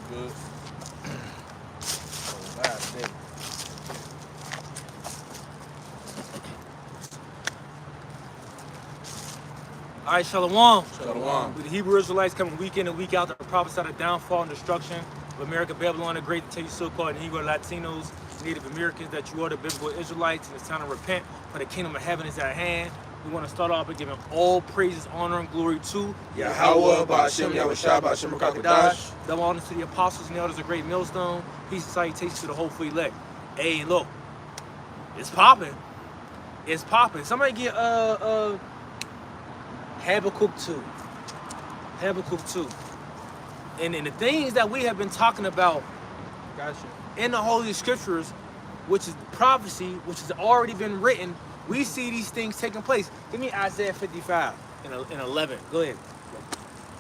Good. Oh, last day. All right, Shalom. Shalom. With the Hebrew Israelites coming week in and week out to prophesy the downfall and destruction of America, Babylon the Great, to tell you so-called Negro, Latinos, Native Americans that you are the biblical Israelites, and it's time to repent, for the kingdom of heaven is at hand. We want to start off by giving all praises, honor, and glory to Yahweh, Ba'ashem, Yahushua, Ba'ashem, Rakakadash. double honor to the apostles and the elders of Great Millstone. Peace and salutations to the hopeful elect. Hey, look, it's popping. It's popping. Somebody get Habakkuk 2. Habakkuk 2. And the things that we have been talking about Gotcha. in the Holy Scriptures, which is prophecy, which has already been written, we see these things taking place. Give me Isaiah 55 and 11. Go ahead.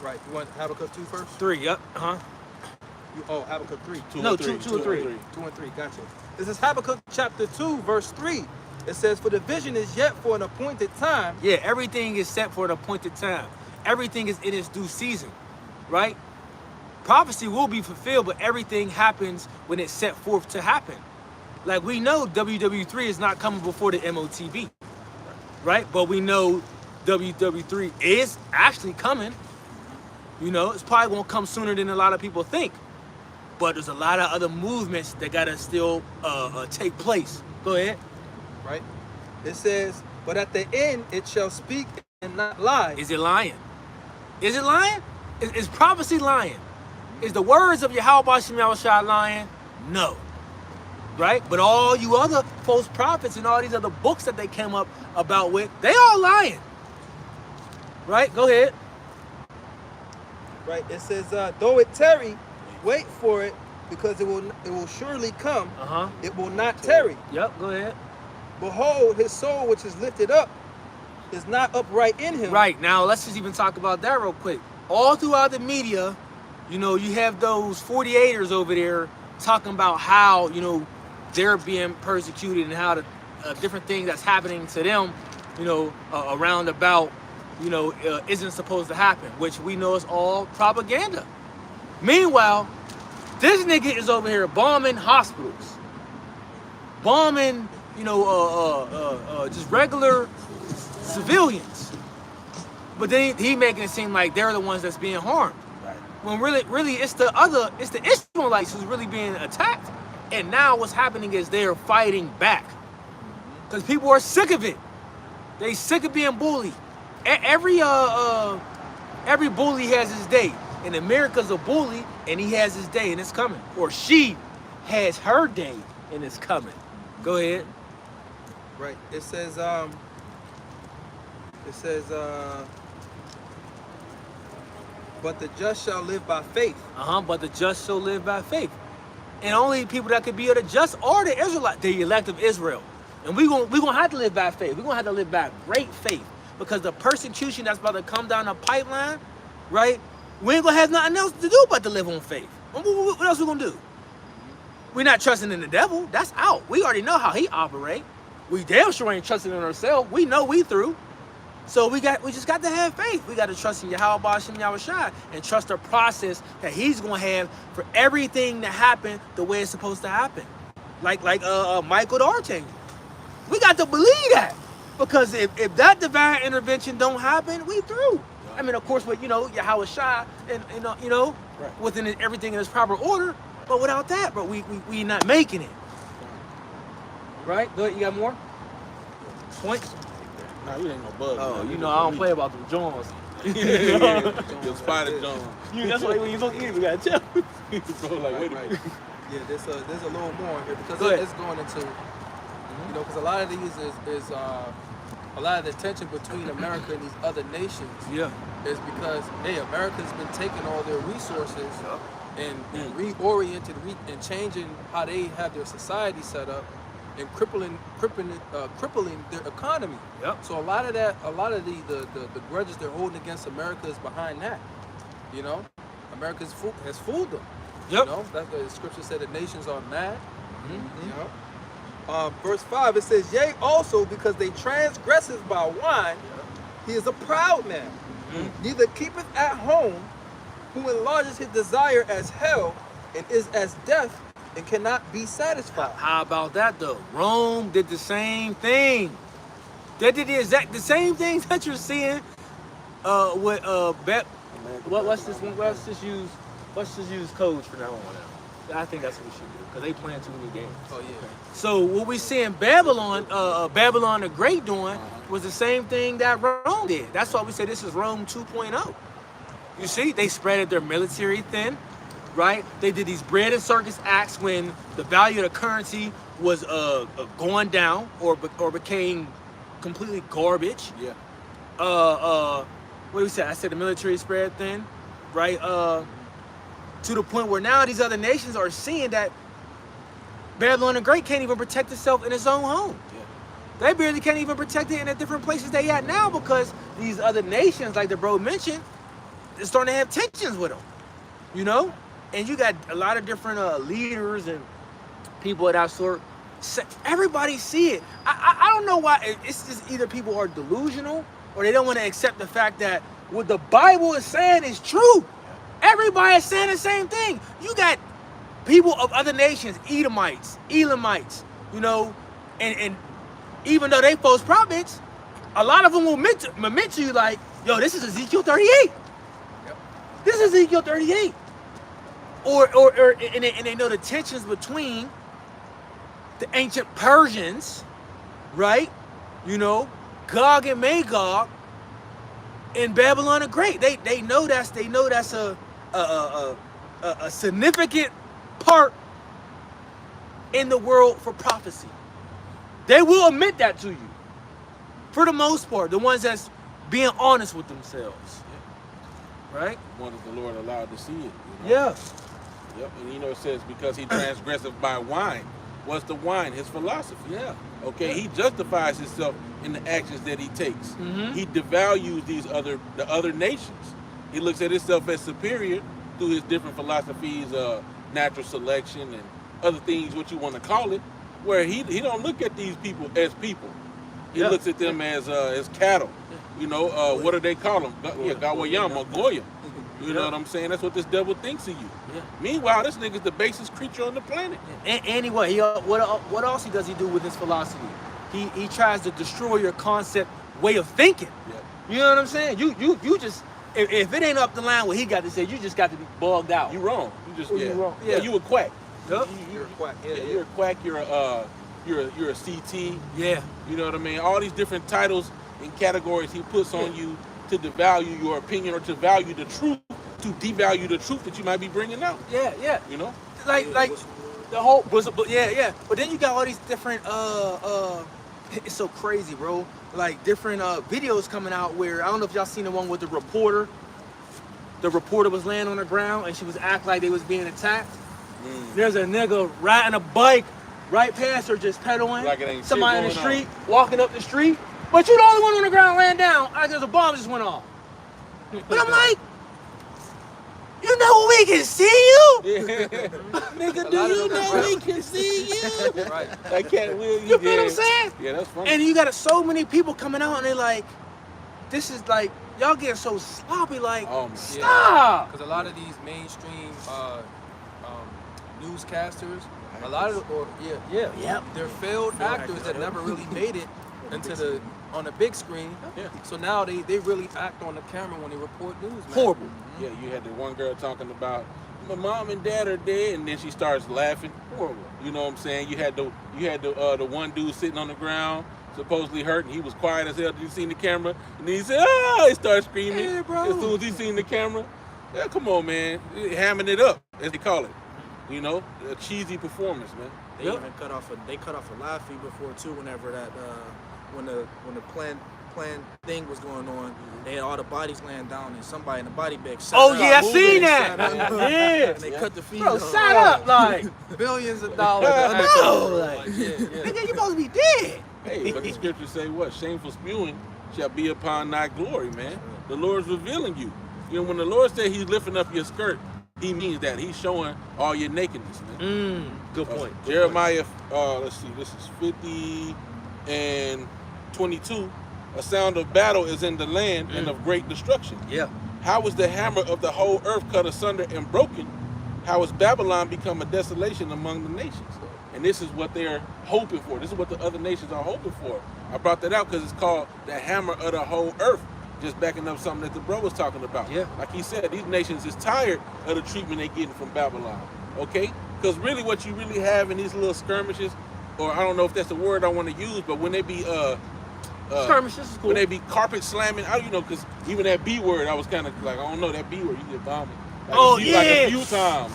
Right. You want Habakkuk 2 first? 3, yep. Habakkuk 3. No, 2 and 3. 2 and 3. Gotcha. This is Habakkuk chapter 2, verse 3. It says, "For the vision is yet for an appointed time." Yeah, everything is set for an appointed time. Everything is in its due season, right? Prophecy will be fulfilled, but everything happens when it's set forth to happen. Like we know WW3 is not coming before the MOTB, right? But we know WW3 is actually coming. You know, it's probably won't come sooner than a lot of people think. But there's a lot of other movements that gotta still take place. Go ahead. Right. It says, "But at the end it shall speak and not lie." Is it lying? Is it lying? Is prophecy lying? Is the words of Yahweh Ba'ashem Yahushua lying? No. Right? But all you other false prophets and all these other books that they came up about with, they all lying. Right? Go ahead. Right. It says, "Though it tarry, wait for it, because it will surely come. Uh-huh. It will not tarry. Yep, go ahead. Behold, his soul which is lifted up is not upright in him." Right, now let's just even talk about that real quick. All throughout the media, you know, you have those 48ers over there talking about how, you know, they're being persecuted and how the different things that's happening to them, you know, around about, you know, isn't supposed to happen, which we know is all propaganda. Meanwhile, this nigga is over here bombing hospitals, bombing, you know, just regular civilians. But then he making it seem like they're the ones that's being harmed. Right. When really it's the Israelites who's really being attacked. And now what's happening is they're fighting back. Because people are sick of it. They sick of being bullied. Every bully has his day. And America's a bully and he has his day and it's coming. Or she has her day and it's coming. Go ahead. Right. It says, "But the just shall live by faith." But the just shall live by faith. And only people that could be of the just are the Israelites, the elect of Israel. And we're gonna have to live by faith. We're gonna have to live by great faith. Because the persecution that's about to come down the pipeline, right? We ain't gonna have nothing else to do but to live on faith. What else we gonna do? We're not trusting in the devil. That's out. We already know how he operate. We damn sure ain't trusting in ourselves. We know we through. So we just got to have faith. We got to trust in Yahweh Ba'ashem Yahushua and trust the process that he's gonna have for everything to happen the way it's supposed to happen. Like Michael the Archangel. We got to believe that. Because if that divine intervention don't happen, we through. I mean, of course, with, you know, Yahushua and you know, Right. within everything in its proper order. But without that, bro, we not making it. Right? Go ahead, you got more points? Nah, you ain't no bug. Oh, man. you know I don't play about them Jones. Your spider John. That's why when you look in, we gotta tell. Bro, like, wait a Right. minute. Yeah, there's a little more here because Go ahead. it's going into, you know, because a lot of these is a lot of the tension between America and these other nations Yeah. is because, hey, America's been taking all their resources and reoriented and changing how they have their society set up and crippling their economy. Yep. So a lot of the grudges they're holding against America is behind that. You know, America has fooled them. Yep. You know, that's the scripture said the nations are mad. You know. Verse 5, it says, "Yea, also because they transgresseth by wine, he is a proud man. Neither keepeth at home, who enlarges his desire as hell, and is as death and cannot be satisfied. How about that though? Rome did the same thing. They did the same thing that you're seeing with Let's just use codes for now on. I think that's what we should do because they playing too many games. Oh yeah. So what we see in Babylon, Babylon the Great doing was the same thing that Rome did. That's why we say this is Rome 2.0. You see, they spread their military thin, right? They did these bread and circus acts when the value of the currency was going down or became completely garbage. Yeah. What do we say? I said the military spread thin, right? To the point where now these other nations are seeing that Babylon the Great can't even protect itself in its own home. Yeah. They barely can't even protect it in the different places they at now because these other nations, like the bro mentioned, is starting to have tensions with them, you know? And you got a lot of different leaders and people of that sort. Everybody see it. I don't know why. It's just either people are delusional or they don't want to accept the fact that what the Bible is saying is true. Everybody is saying the same thing. You got people of other nations, Edomites, Elamites, you know, and even though they false prophets, a lot of them will admit to you like, yo, this is Ezekiel 38. Yep. This is Ezekiel 38. And they know the tensions between the ancient Persians, right? You know, Gog and Magog, and Babylon the Great. They know that's a significant part in the world for prophecy. They will admit that to you. For the most part, the ones that's being honest with themselves. Right? One is the Lord allowed to see it. You know? Yeah. Yep. And you know it says because he transgresseth by wine. What's the wine? His philosophy. Yeah. Okay. He justifies himself in the actions that he takes. Mhm. He devalues the other nations. He looks at himself as superior through his different philosophies, natural selection and other things, what you want to call it. Where he don't look at these people as people. He Yeah. looks at them as cattle. You know, what do they call them? Gawayama, Goya. You know what I'm saying? That's what this devil thinks of you. Yeah. Meanwhile, this nigga's the basest creature on the planet. And anyway, what else does he do with his philosophy? He tries to destroy your concept way of thinking. Yeah. You know what I'm saying? You just if it ain't up the line what he got to say, you just got to be bugged out. You wrong. You just You wrong. Yeah, you a quack. Yup. You're a quack. Yeah, you're a quack. You're a CT. Yeah. You know what I mean? All these different titles and categories he puts on you to devalue your opinion or to value the truth, to devalue the truth that you might be bringing out. Yeah. You know? Like the whole yeah. But then you got all these different it's so crazy, bro. Like different videos coming out where I don't know if y'all seen the one with the reporter. The reporter was laying on the ground and she was acting like they was being attacked. There's a nigga riding a bike right past her, just pedaling. Like it ain't shit somebody in the going street, walking up the street. But you the only one on the ground laying down. Like there's a bomb just went off. But I'm like, you know we can see you? Nigga, do you know we can see you? Right. I can't will You feel what I'm saying? Yeah, that's funny. And you got so many people coming out and they're like, this is like, y'all getting so sloppy, like, Oh, man. stop. Because a lot of these mainstream newscasters, a lot of Yep. they're failed actors that never really made it into on the big screen. Yeah. So now they really act on the camera when they report news. Man. Horrible. Yeah, you had the one girl talking about my mom and dad are dead, and then she starts laughing. Horrible. You know what I'm saying? You had the one dude sitting on the ground, supposedly hurt, and he was quiet as hell. Did you see the camera? And then he said, "Ah!" He started screaming. Yeah, bro. As soon as he seen the camera, yeah, come on, man, hamming it up as they call it. You know, a cheesy performance, man. They even cut off a live feed before too. Whenever that when the planned thing was going on, they had all the bodies laying down and somebody in the body bag. Oh yeah, I moving seen and that. sat up. Yeah. And they cut the feed. Bro, off. shut up, like, Billions of dollars. no, like, yeah. nigga, you supposed to be dead. Hey, but the scriptures say what? Shameful spewing shall be upon thy glory, man. The Lord's revealing you. You know, when the Lord said he's lifting up your skirt, he means that. He's showing all your nakedness, man. Good point. Jeremiah, let's see, this is 50 and 22. A sound of battle is in the land and of great destruction. Yeah. How was the hammer of the whole earth cut asunder and broken? how has Babylon become a desolation among the nations? And this is what they're hoping for. This is what the other nations are hoping for. I brought that out because it's called the hammer of the whole earth. Just backing up something that the bro was talking about. Yeah. Like he said, these nations is tired of the treatment they're getting from Babylon. Okay? Because really what you really have in these little skirmishes, or I don't know if that's the word I want to use, but when they be Skirmishes is cool. when they be carpet slamming, because even that B word, I was kind of like, I don't know, that B word, you get bombed. Like, Oh, like yeah. a few times.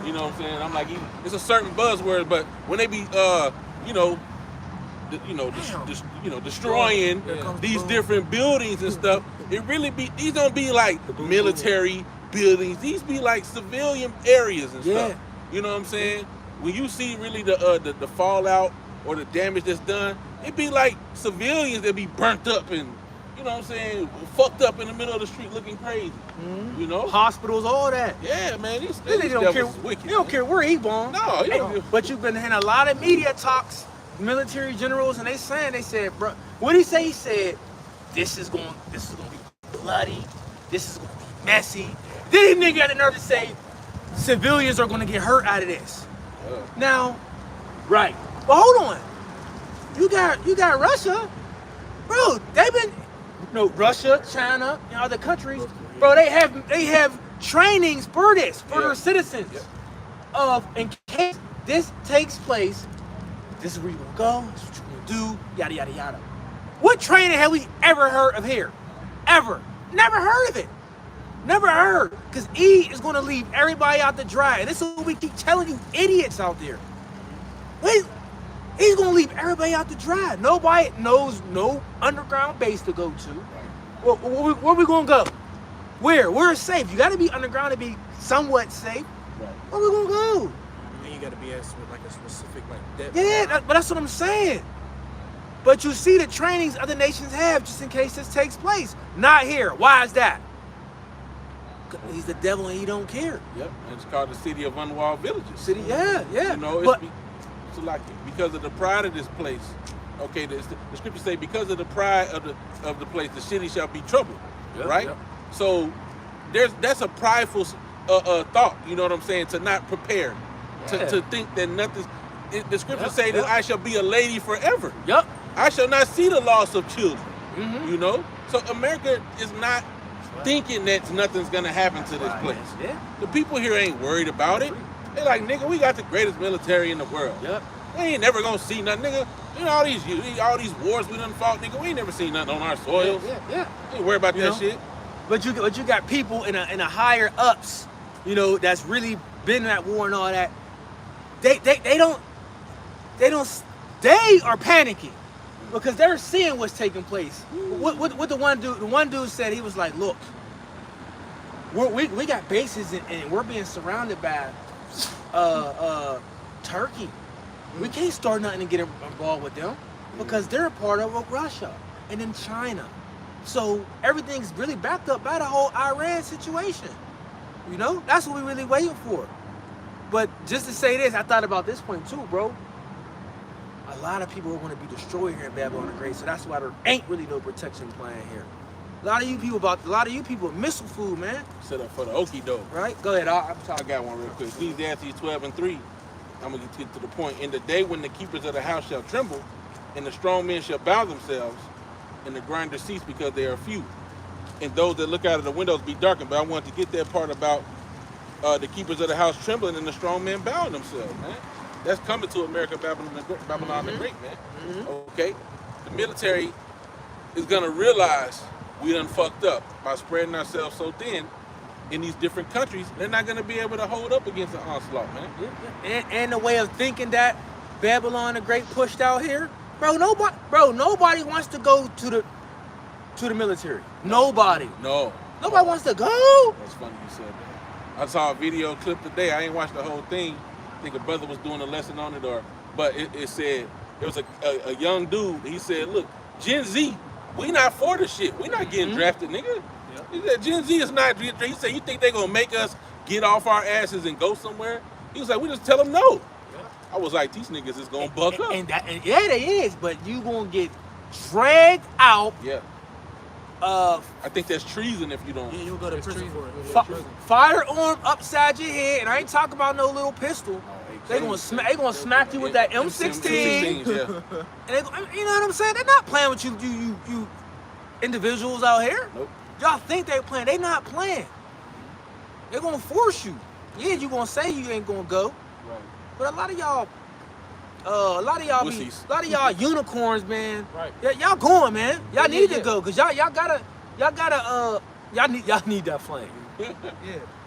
You know what I'm saying? I'm like, it's a certain buzzword, but when they be, destroying Here comes these boom. different buildings and stuff, it really be, these don't be like military buildings. These be like civilian areas and Yeah. stuff. You know what I'm saying? When you see really the fallout or the damage that's done, it be like civilians that be burnt up and, you know what I'm saying, fucked up in the middle of the street looking crazy. You know? Hospitals, all that. Yeah, man, these They don't devils care. is wicked. They don't man. care where he born. No, he don't give- But you've been hearing a lot of media talks, military generals, and they said, bro, what did he say? He said, this is going to be bloody. This is going to be messy. Then he nigga got the nerve to say, civilians are going to get hurt out of this. Now, right. But hold on. You got Russia, bro. They've been, Russia, China, and other countries, bro. They have trainings for this for their citizens. Of in case this takes place, this is where you're gonna go. This is what you're gonna do. Yada yada yada. What training have we ever heard of here? Ever? Never heard of it. Never heard. Because E is gonna leave everybody out to dry, and this is what we keep telling you idiots out there. He's gonna leave everybody out to dry. Nobody knows no underground base to go to. Where we gonna go? Where is safe? You gotta be underground to be somewhat safe. Right. Where we gonna go? And you gotta be asked with like a specific depth. Yeah, but that's what I'm saying. But you see the trainings other nations have just in case this takes place. Not here. Why is that? 'Cause he's the devil and he don't care. Yep, and it's called the city of unwalled villages. City, yeah. You know, But it's like because of the pride of this place. Okay, the scriptures say because of the pride of the place, the city shall be troubled. Right? yep. So that's a prideful thought. You know what I'm saying? To not prepare, Yeah. to think that nothing. The scriptures Yep, say that yep. I shall be a lady forever. Yup. I shall not see the loss of children. Mhm. You know, so America is not thinking that nothing's gonna happen to this place. Yeah. The people here ain't worried about it. They're like, nigga, we got the greatest military in the world. Yep. We ain't never gonna see nothing, nigga. You know, all these wars we done fought, nigga. We ain't never seen nothing on our soils. Yeah. We ain't worried about You that know? shit. But you got people in a higher ups, that's really been in that war and all that. They are panicking because they're seeing what's taking place. What the one dude said, he was like, look, we got bases and we're being surrounded by Turkey. We can't start nothing and get involved with them because they're a part of Russia and then China. So everything's really backed up by the whole Iran situation. That's what we're really waiting for. But just to say this, I thought about this point too, bro. A lot of people are going to be destroyed here in Babylon the Great, so that's why there ain't really no protection plan here. A lot of you people missile food, man. Set up for the okie doke. Right? Go ahead. I'm I talking. got one real quick. Ecclesiastes 12:3. I'm gonna get to the point. In the day when the keepers of the house shall tremble, and the strong men shall bow themselves, and the grinders cease because they are few, and those that look out of the windows be darkened. But I wanted to get that part about the keepers of the house trembling and the strong men bowing themselves, man. That's coming to America, Babylon the Great, man. Okay, the military is gonna realize we done fucked up by spreading ourselves so thin in these different countries. They're not gonna be able to hold up against the onslaught, man. And the way of thinking that Babylon the Great pushed out here, nobody wants to go to the military. Nobody wants to go. That's funny you said that. I saw a video clip today. I ain't watched the whole thing. I think a brother was doing a lesson on it, but it said it was a young dude. He said, "Look, Gen Z, we not for the shit. We not getting drafted, nigga." He said, Gen Z is not. He said, "You think they gonna make us get off our asses and go somewhere?" He was like, "We just tell them no." I was like, "These niggas is gonna buck up." And yeah, they is, but you gonna get dragged out Yeah. I think that's treason if you don't. Yeah, you'll go to It's prison treason. for it. Yeah. Firearm upside your head, and I ain't talking about no little pistol. They gonna smack you with that M16. M16s, yeah. And they, you know what I'm saying? They're not playing with you individuals out here. Nope. Y'all think they playing? They not playing. They're gonna force you. Yeah, you gonna say you ain't gonna go, Right. but a lot of y'all Wussies. a lot of y'all unicorns, man. Right. Yeah, y'all going, man. Y'all Yeah, need yeah. to go, cause y'all need that flame. Yeah.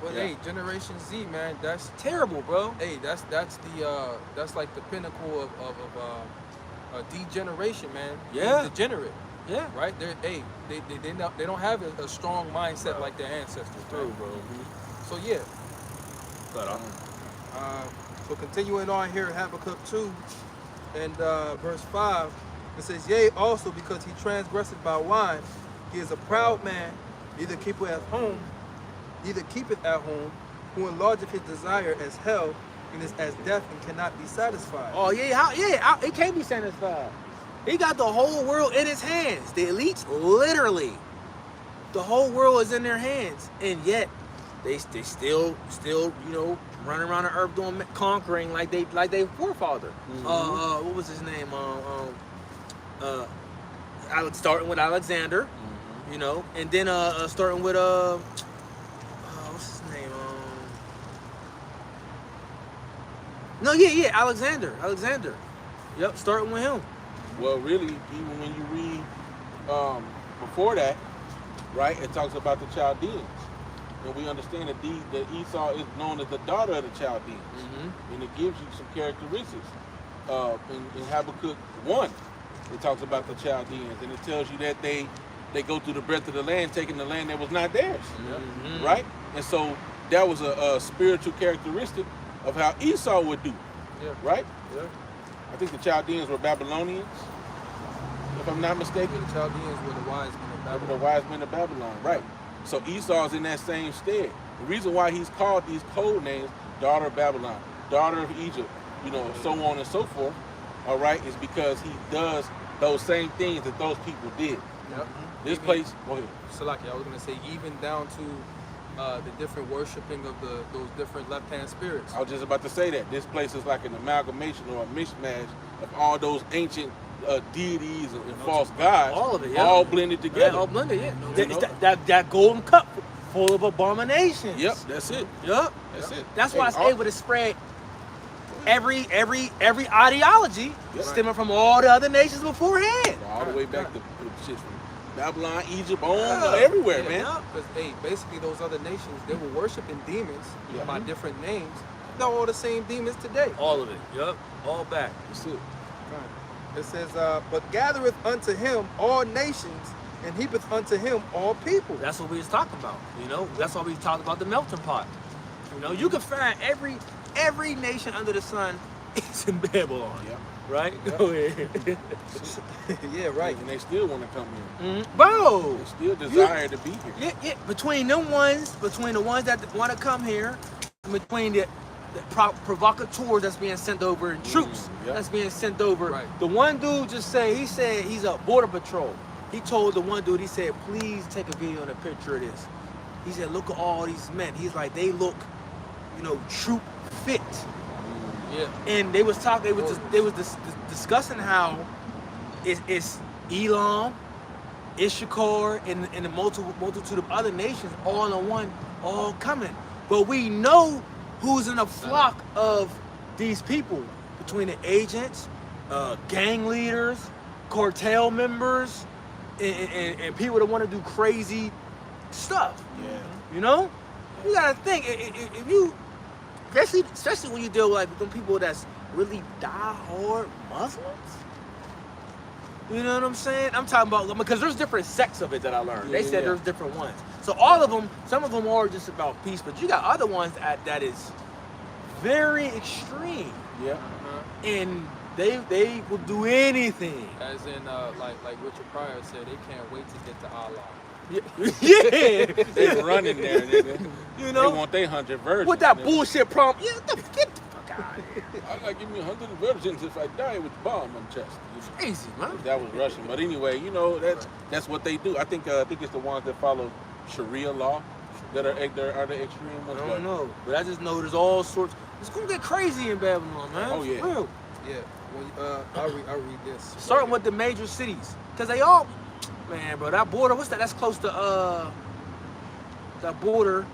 Well, Yeah. hey, Generation Z, man, that's Terrible, bro. hey, that's like the pinnacle of degeneration, man. Yeah. Degenerate, Yeah. right? They don't have a strong mindset like their ancestors, True, right? bro. So yeah. But So continuing on here, Habakkuk 2 and verse 5, it says, yea, also because he transgressed by wine, he is a proud man, neither keepeth at home, who enlargeth his desire as hell, and is as death and cannot be satisfied. oh yeah, it can't be satisfied. He got the whole world in his hands. The elites, literally, the whole world is in their hands, and yet they still running around the earth doing conquering like they forefather. What was his name? Alex, starting with Alexander, you know, and then starting with what's his name? Alexander. Yep, starting with him. Well, really, even when you read before that, right, it talks about the Chaldeans. And we understand that Esau is known as the daughter of the Chaldeans. And it gives you some characteristics. In Habakkuk 1, it talks about the Chaldeans. And it tells you that they go through the breadth of the land, taking the land that was not theirs. Right? And so that was a spiritual characteristic of how Esau would do. Yeah. Right? Yeah. I think the Chaldeans were Babylonians, if I'm not mistaken. The Chaldeans were the wise men of They were the Babylon. wise men of Babylon, right? So Esau's in that same stead. The reason why he's called these code names, daughter of Babylon, daughter of Egypt, so on and so forth, all right, is because he does those same things that those people did. Yep. This Even- place, go ahead. Salaki, I was going to say, even down to the different worshiping of those different left-hand spirits. I was just about to say that. This place is like an amalgamation or a mishmash of all those ancient deities and false gods, All of it, yeah. all blended together. Yeah, all blended, yeah. You know? That golden cup full of abominations. Yep, that's it. Yep. That's it. That's why it's all- able to spread every ideology Yep. stemming from all the other nations beforehand. all the way back to shit from Babylon, Egypt, on everywhere, man. Because, hey, basically those other nations, they were worshiping demons Yeah. by different names. They're all the same demons today. All of it. Yep. All back. That's it. It says, but gathereth unto him all nations, and heapeth unto him all people. That's what we was talking about. That's why we talked about the melting pot. You can find every nation under the sun is in Babylon. Yep. Right? Yep. Go ahead. Yeah, right. And they still want to come here. Bro. They still desire to be here. Yeah. Between the ones that want to come here, between the provocateurs that's being sent over and troops Yep. that's being sent over. Right. The one dude he said he's a border patrol. He told the one dude, he said, please take a video and a picture of this. He said, look at all these men. He's like, they look, troop fit. Yeah. And they was discussing how it's Elam, Issachar, and the multitude of other nations all in one, all coming. But we know who's in a flock of these people, between the agents, gang leaders, cartel members, and people that want to do crazy stuff. Yeah. You gotta think, if you, especially when you deal with them people that's really die-hard Muslims. You know what I'm saying? I'm talking about, because there's different sects of it that I learned. They said Yeah. there's different ones. So all of them, some of them are just about peace, but you got other ones that is very extreme, Yeah. and they will do anything. As in, like Richard Pryor said, they can't wait to get to Allah. Yeah. They running there, nigga. You They know, want their 100 virgins. with that nigga. bullshit prompt. Yeah, get the fuck out of here. I gotta give me 100 virgins if I die with the bomb on the chest. Crazy, man. That was Russian, but anyway, that's what they do. I think it's the ones that follow Sharia law that are the extreme I ones. don't know, but I just know there's all sorts. It's gonna get crazy in Babylon, man. Oh, yeah. For real. Yeah. Well, I'll read this. Starting with the major cities, cause they all, man, bro. That border, what's that? That's close to that border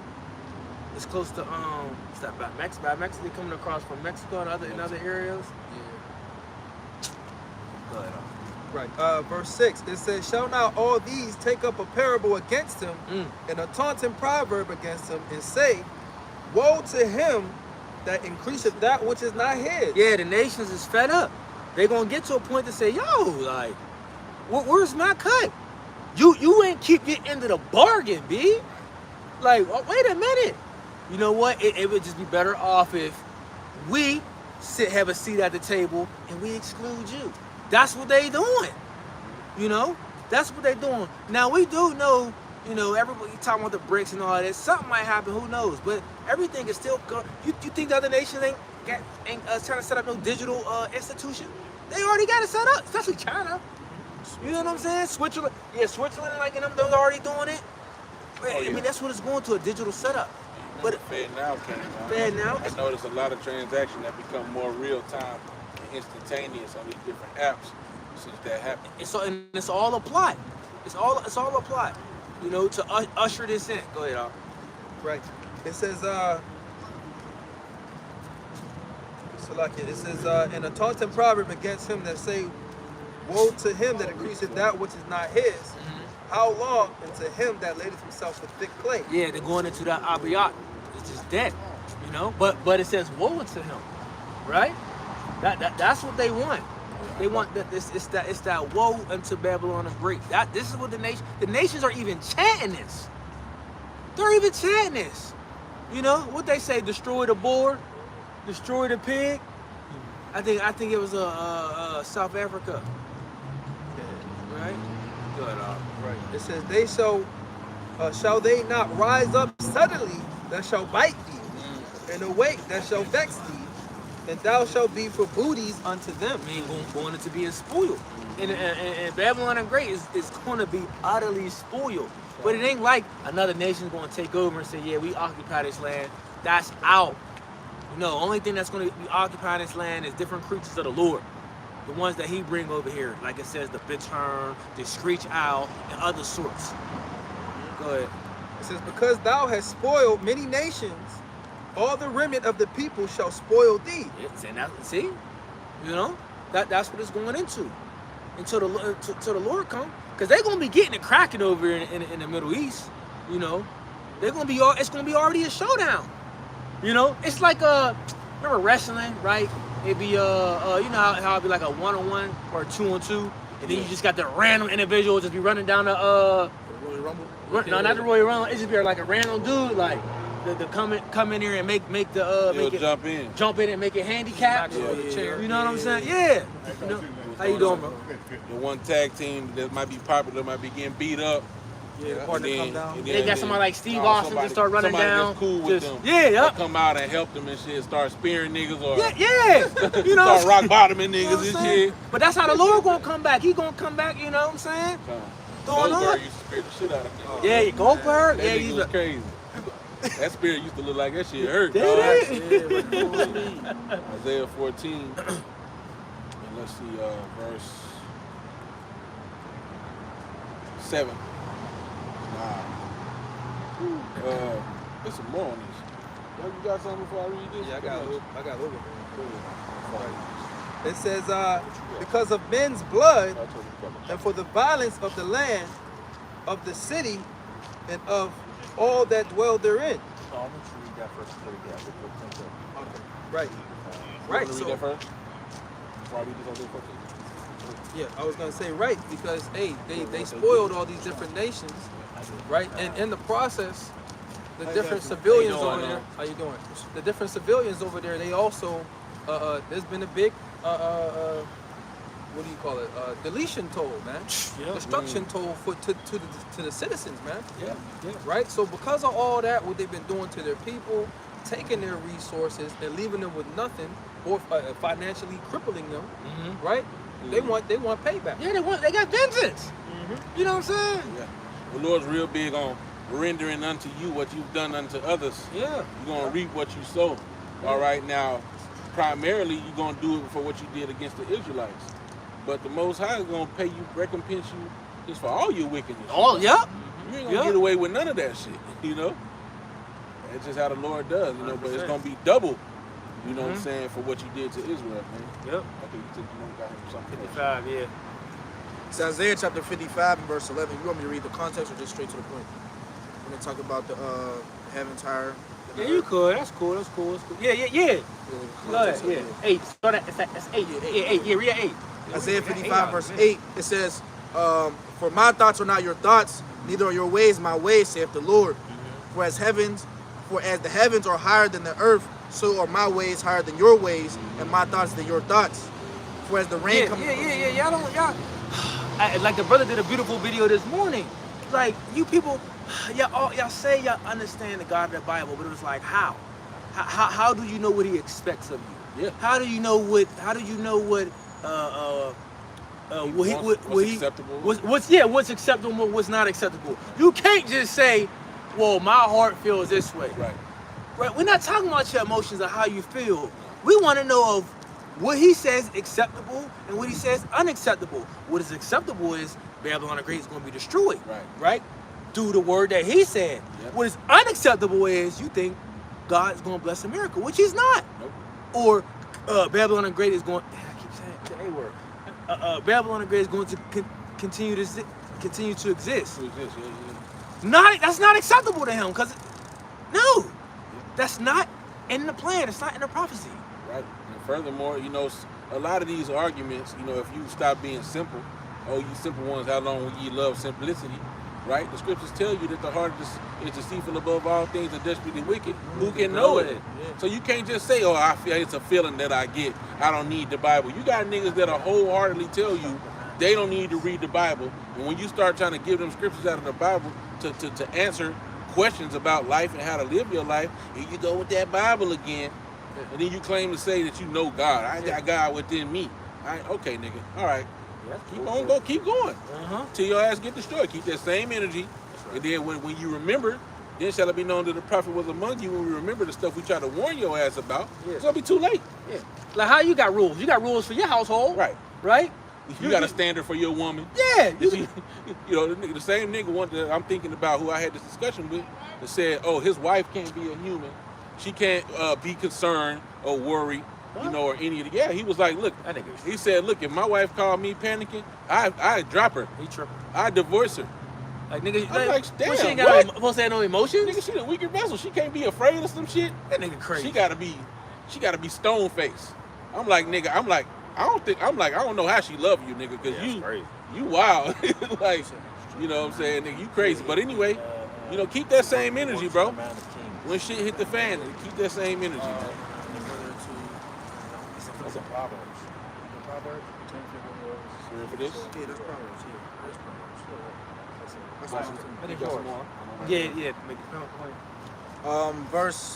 is close to what's that? By Mexico, they coming across from Mexico and other areas. Yeah. Go ahead. Right. Verse 6, it says, shall not all these take up a parable against him and a taunting proverb against him and say, woe to him that increaseth that which is not his. Yeah, the nations is fed up. They gonna get to a point to say, yo, like, where's my cut? You ain't keep your end of the bargain, B. Like, wait a minute. You know what? It would just be better off if we have a seat at the table and we exclude you. That's what they doing. You know? That's what they doing. Now we do know, everybody talking about the BRICS and all that. Something might happen, who knows? But everything is still going. You think the other nations ain't trying to set up no digital institution? They already got it set up, especially China. You know what I'm saying? Switzerland, like in them, they're already doing it. I mean, that's what it's going to, a digital setup. But Fed now came out. Fed now? I noticed a lot of transactions that become more real time and instantaneous on these different apps since that happened. It's all applied. It's all applied. To usher this in. Go ahead, Al. Right. It says, in a taunting proverb against him that say, woe to him that increaseth that which is not his. How long? And to him that ladeth himself with thick clay. Yeah, they're going into that Abiyat. It's just dead, But it says woe to him, right? That's what they want. They want that. It's that woe unto Babylon the Great. This is what the nations are even chanting this. They're even chanting this. What they say? Destroy the boar, destroy the pig. I think it was South Africa, right? Good. Right. It says, they shall they not rise up suddenly that shall bite thee, and awake that shall vex thee, and thou shalt be for booties unto them. I mean, going to be spoiled. And Babylon the Great is going to be utterly spoiled. But it ain't like another nation's going to take over and say, yeah, we occupy this land. That's out. Only thing that's going to be occupying this land is different creatures of the Lord. The ones that he bring over here. Like it says, the bittern, the screech owl, and other sorts. Go ahead. It says, because thou hast spoiled many nations, all the remnant of the people shall spoil thee. See? That's what it's going into. Until the Lord come. Because they're going to be getting it cracking over in the Middle East. They're going to be, it's going to be already a showdown. It's like, remember wrestling, right? It'd be, how it'd be like a 1-on-1 or a 2-on-2. And then you just got the random individual just be running down the, Royal Rumble? no, not the Royal Rumble. It just be like a random dude, like, to come in here and make the jump in and make it handicapped. Yeah. You know what I'm saying? Yeah. How you doing, bro? The one tag team that might be popular might be getting beat up. Yeah, the partner come down. They got somebody like Steve Austin to start running down. That's cool with them. Yeah, yep. Come out and help them and shit. Start spearing niggas or Yeah. start rock bottoming niggas and shit. But that's how the Lord gonna come back. He gonna come back. You know what I'm saying? Going on. Goldberg used to spear the shit out of them. Yeah, Goldberg. That Yeah, nigga he's was crazy. That spirit used to look like that shit hurt. Did dog. it? Isaiah 14. And let's see, verse 7. There's some more on this. You got something before I read this? Yeah, I got a little bit. It says, because of men's blood and for the violence of the land, of the city, and of all that dwell therein. Oh, I'm going to read that first. Right. Right. So, read that first? Before I read this on this yeah, I was going to say right, because, hey, they spoiled all these different nations, right? And in the process, the different civilians over there, how you doing? The different civilians over there, they also, there's been a big, what do you call it? Deletion toll, man. Yeah. Destruction toll to the citizens, man. Yeah. Right? So because of all that, what they've been doing to their people, taking their resources and leaving them with nothing, or financially crippling them, right? They want payback. Yeah, they got vengeance. You know what I'm saying? Yeah. The Lord's real big on rendering unto you what you've done unto others. Yeah. You're gonna reap what you sow. All right, now, primarily you're gonna do it for what you did against the Israelites, but the Most High is gonna pay you, recompense you, just for all your wickedness. Oh, yep. You ain't gonna get away with none of that shit. You know, that's just how the Lord does. You know, but it's gonna be double. You know what I'm saying, for what you did to Israel, man. Yep. Okay, you took got him something. 55, yeah. It's Isaiah chapter 55 and verse 11. You want me to read the context or just straight to the point? When they talk about the heavens higher. than Yeah, the you earth. could. That's cool. That's cool. That's cool. Yeah. The Go ahead. context of Yeah. it. 8. Start at, that's 8. Yeah, 8. Yeah, read 8. Isaiah 55 verse 8, it says, for my thoughts are not your thoughts, neither are your ways my ways, saith the Lord. For as the heavens are higher than the earth, so are my ways higher than your ways, and my thoughts than your thoughts. For as the rain Yeah, comes... like the brother did a beautiful video this morning. Like, you people, y'all say y'all understand the God of the Bible, but it was like, how? How do you know what he expects of you? Yeah. How do you know what What's acceptable? what's acceptable and what's not acceptable? You can't just say, well, my heart feels this way. Right? We're not talking about your emotions or how you feel. We want to know of what he says acceptable and what he says unacceptable. What is acceptable is Babylon the Great is going to be destroyed. Right? Through the word that he said. Yep. What is unacceptable is you think God is going to bless America, which he's not. Nope. Or Babylon the Great is going. I keep saying the A word. Babylon the Great is going to continue to exist. That's not acceptable to him, because no, that's not in the plan. It's not in the prophecy. Right. And furthermore, you know, a lot of these arguments, you know, if you stop being simple, oh, you simple ones, how long will ye love simplicity? Right? The scriptures tell you that the heart is deceitful above all things and desperately wicked. Who can know it? So you can't just say, oh, I feel it's a feeling that I get. I don't need the Bible. You got niggas that'll wholeheartedly tell you they don't need to read the Bible. And when you start trying to give them scriptures out of the Bible to answer questions about life and how to live your life, here you go with that Bible again. And then you claim to say that you know God. I got God within me. Okay, nigga. All right. Keep going. Till your ass get destroyed. Keep that same energy. And then when you remember, then shall it be known that the prophet was among you. When we remember the stuff we try to warn your ass about, it's gonna be too late. Yeah. Like how you got rules? You got rules for your household. Right? You got a standard for your woman. Yeah. You know, the same nigga one that I'm thinking about who I had this discussion with that said, oh, his wife can't be a human. She can't be concerned or worried, you know, or any of the... Yeah, he was like, look, he said, look, if my wife called me panicking, I'd drop her. He tripping. I'd divorce her. Like, nigga, I'm like, damn, she ain't what? got supposed to have no emotions? Nigga, she the weaker vessel. She can't be afraid of some shit. That nigga crazy. She gotta be stone faced. I'm like, I don't know how she love you, nigga, because you wild. Like, you know what I'm saying, nigga, you crazy. But anyway, you know, keep that same energy, bro. When shit hit the fan, keep that same energy, man. That's a Proverbs. Proverbs? Sure for this? Yeah, that's Proverbs. That's Proverbs. Yeah.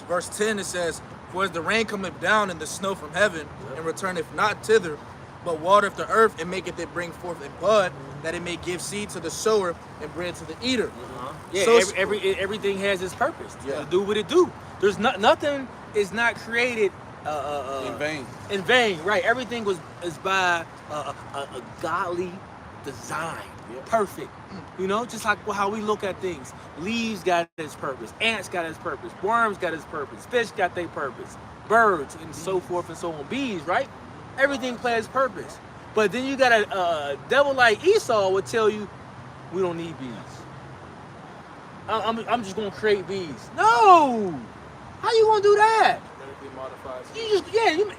Verse 10, it says, for as the rain cometh down and the snow from heaven, and returneth not thither, but watereth the earth and maketh it bring forth a bud, that it may give seed to the sower and bread to the eater. Yeah, So, everything has its purpose Yeah. to do what it do. There's nothing is not created In vain. In vain, right? Everything is by a godly design, perfect. You know, just like how we look at things. Leaves got its purpose, ants got its purpose, worms got its purpose, fish got their purpose, birds and so forth and so on, bees, right? Everything plays purpose. But then you got a devil like Esau would tell you, we don't need bees. I'm just gonna create bees. No, how you gonna do that? Genetically modified.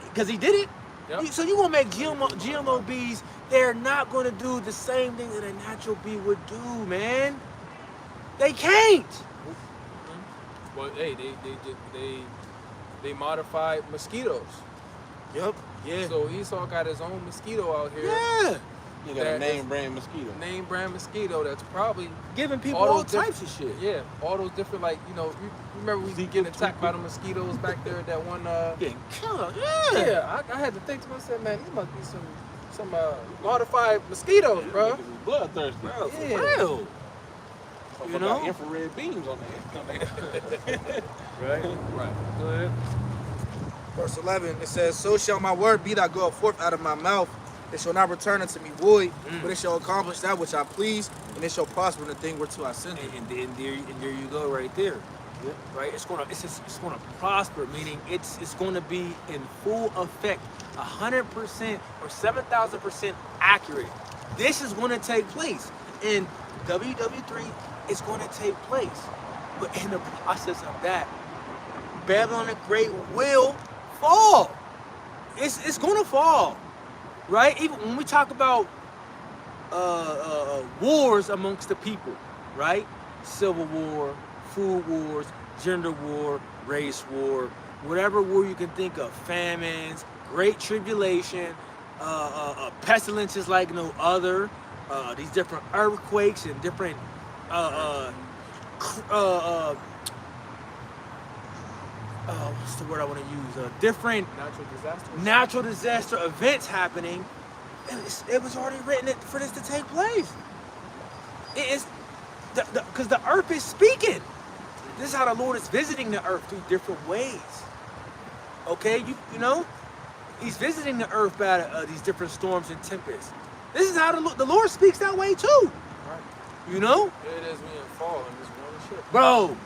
Because he did it. Yep. So you gonna make GMO bees? They're not gonna do the same thing that a natural bee would do, man. They can't. Well, hey, they modified mosquitoes. Yep. Yeah. So Esau got his own mosquito out here. Yeah. You got a that name is brand mosquito. name brand mosquito that's probably Giving people all all those types of shit. yeah, all those different like you remember we getting attacked by the mosquitoes back there at that one Getting killed. yeah, I had to think to myself, man, these must be some modified mosquitoes, bro. Niggas is bloodthirsty. Bro, for Yeah. real. You You know, know? infrared beams on there. Right. Right. Go ahead. Verse 11, it says, So shall my word be that goeth forth out of my mouth. It shall not return unto me void, but it shall accomplish that which I please, and it shall prosper in the thing whereto I send it. And there you go, right there. Yep. Right. It's gonna prosper, meaning it's gonna be in full effect, 100% or 7,000% accurate. This is gonna take place in WW3. It's gonna take place, but in the process of that, Babylon the Great will fall. It's gonna fall, right? Even when we talk about wars amongst the people, right? Civil war, food wars, gender war, race war, whatever war you can think of, famines, great tribulation, pestilences like no other, these different earthquakes and different what's the word I want to use? Different Natural disasters. natural disaster events happening. It was already written for this to take place. It is because the earth is speaking. This is how the Lord is visiting the earth through different ways. Okay, you know, He's visiting the earth by these different storms and tempests. This is how the Lord speaks that way too. Right. You know, Here it is being fall and this one shit. bro.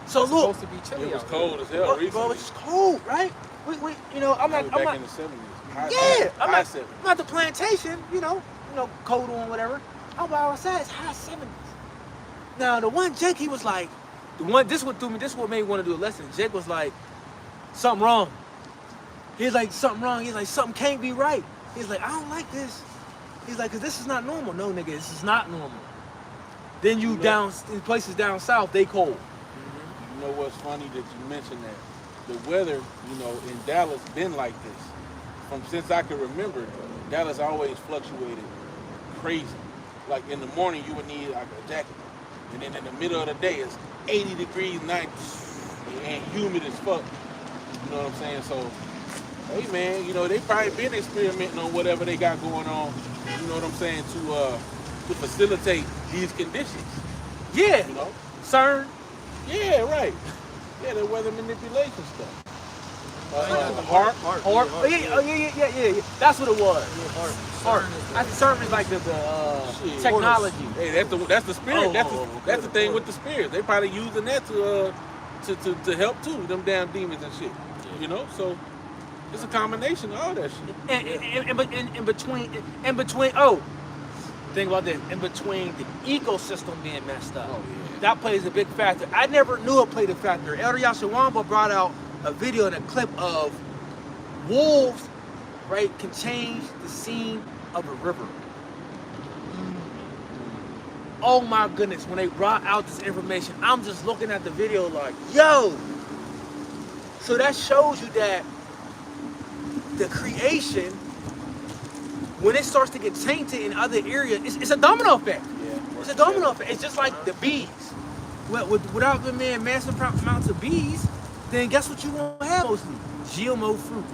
So It's look, supposed to be chilly It was out cold as hell bro, recently. it's cold, right? We you know, I'm That not, was I'm back not. in the 70s. Yeah, I'm high not, 70s. I'm at the plantation, you know, cold on whatever. I'm by outside, it's high 70s. Now the one Jake, he was like, this what threw me, this what made me want to do a lesson. Jake was like, something wrong. He's like, something wrong. He's like, something can't be right. He's like, I don't like this. He's like, cause this is not normal. No, nigga, this is not normal. Then you down in places down south, they cold. You know what's funny that you mentioned that? The weather, you know, in Dallas been like this. Since I can remember, Dallas always fluctuated crazy. Like in the morning, you would need like a jacket. And then in the middle of the day, it's 80 degrees, 90, and humid as fuck. You know what I'm saying? So, hey man, you know, they probably been experimenting on whatever they got going on, you know what I'm saying, to facilitate these conditions. Yeah, You know? CERN. Yeah, right. Yeah, the weather manipulation stuff. Heart. Or yeah. That's what it was. Art. CERN is like the Shit. technology. Hey, that's the spirit. Oh, That's the okay, thing of with the spirit. They probably using that to help too, them damn demons and shit. You know, so it's a combination of all that shit. And in between, think about this. In between the ecosystem being messed up, Oh, yeah. that plays a big factor. I never knew it played a factor. Elder Yashawamba brought out a video and a clip of wolves, right, can change the scene of a river. Oh my goodness, when they brought out this information, I'm just looking at the video like, yo. So that shows you that the creation, when it starts to get tainted in other areas, it's a domino effect. Yeah. It's a domino effect. It's just like the bees. Without them being massive amounts of bees, then guess what you won't have mostly? GMO fruit.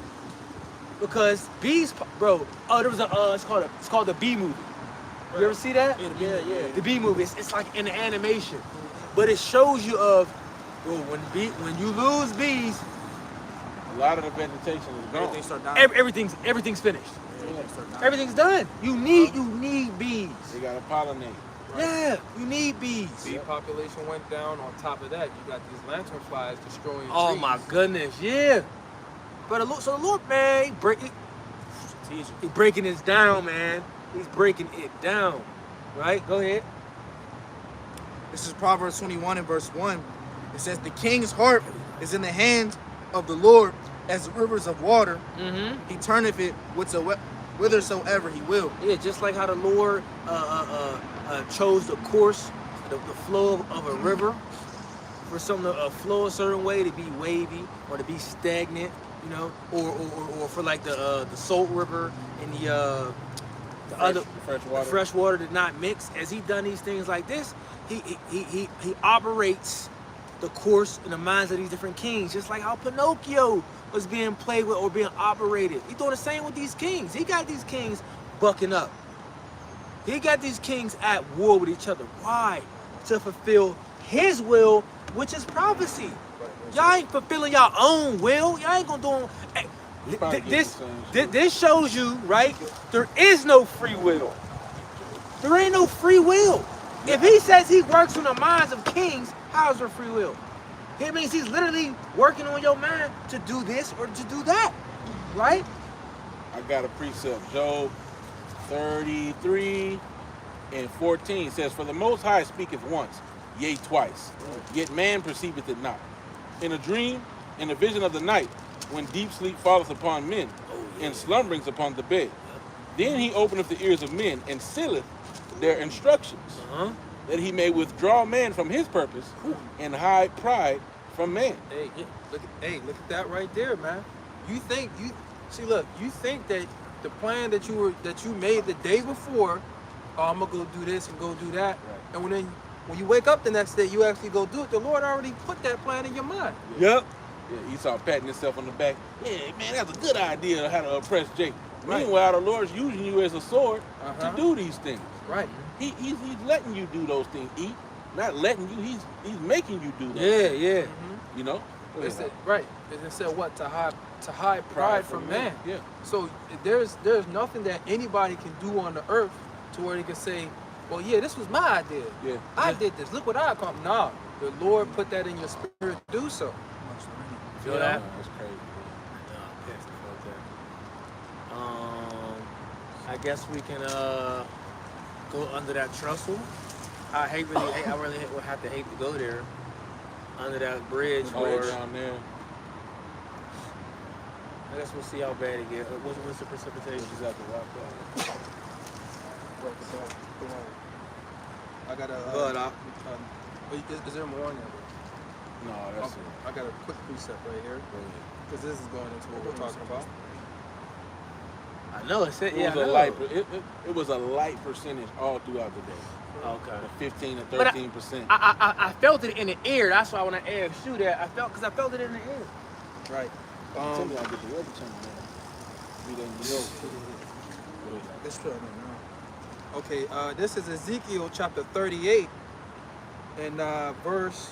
Because bees, bro. Oh, there was it's called the Bee Movie. You ever see that? Yeah. The Bee Movie. It's like an animation, but it shows you bro, when you lose bees, A lot of the vegetation is gone. Everything start dying. everything's finished. Everything start dying. Everything's done. You need bees. They gotta pollinate. Yeah, you need bees. Bee population went down. On top of that, you got these lanternflies destroying Oh trees. my goodness, yeah. But so the Lord, man, he breaking this down, man. He's breaking it down. Right? Go ahead. This is Proverbs 21 and verse 1. It says, The king's heart is in the hands of the Lord as the rivers of water. Mm-hmm. He turneth it whithersoever he will. Yeah, just like how the Lord chose the course, the flow of a river, for something to flow a certain way, to be wavy or to be stagnant, you know, or for like the Salt River in other fresh water. fresh water did not mix. As he done these things like this, he operates the course in the minds of these different kings, just like how Pinocchio was being played with or being operated. He doing the same with these kings. He got these kings bucking up. He got these kings at war with each other. Why? To fulfill his will, which is prophecy. Y'all ain't fulfilling y'all own will. Y'all ain't gonna do. Hey, probably this, get the same shit. this shows you, right? There is no free will. There ain't no free will. If he says he works on the minds of kings, how is there free will? It means he's literally working on your mind to do this or to do that, right? I got a precept. Job 33:14 says, "For the Most High speaketh once, yea twice, yet man perceiveth it not. In a dream, in a vision of the night, when deep sleep falleth upon men, and slumberings upon the bed. Then he openeth the ears of men, and sealeth their instructions, that he may withdraw man from his purpose, and hide pride from man." Hey, look at that right there, man. You think that the plan that you made the day before, oh, I'm gonna go do this and go do that, Right. and when you wake up the next day, you actually go do it. The Lord already put that plan in your mind. Yep. Yeah, Esau patting himself on the back. Yeah, man, that's a good idea how to oppress Jacob. Right. Meanwhile, the Lord's using you as a sword Uh-huh. to do these things. Right. He's letting you do those things. Not letting you. He's making you do those. Yeah, yeah. You know. It said, right. It said what? To hide pride from man. Yeah. So there's nothing that anybody can do on the earth to where they can say, well, yeah, this was my idea. Yeah. I did this. Look what I accomplished. Nah, the Lord put that in your spirit to do so. Feel that? That's crazy. I guess we can go under that trestle. I really would have to hate to go there under that bridge All where down there. I guess we'll see how bad it gets. What's the precipitation? Just have to walk down. I got a. Good, Is there more on there? No, that's it. I got a quick precept right here because this is going into what we're talking about. I know it said, It yeah. was a light. It was a light percentage all throughout the day. Okay. 15 to But 13%. I felt it in the air. That's why when I asked you that, I felt it in the air. Right. Tell me I get the weather channel, man. Be there in New York. Let's try that now. Okay, this is Ezekiel chapter 38 and verse.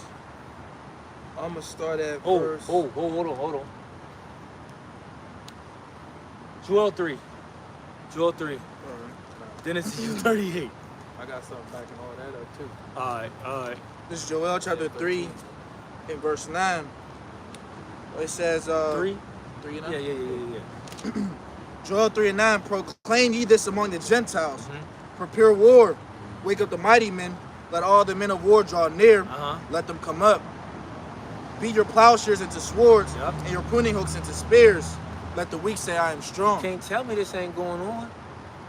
I'm gonna start at verse. Hold on. Joel 3. Then it's 38. I got something backing all that up too. All right. This is Joel chapter 3 in verse 9. It says 3? 3 and 9? Yeah. Joel 3 and 9, proclaim ye this among the Gentiles. Prepare war. Wake up the mighty men. Let all the men of war draw near. Let them come up. Beat your plowshares into swords and your pruning hooks into spears. Let the weak say, I am strong. You can't tell me this ain't going on.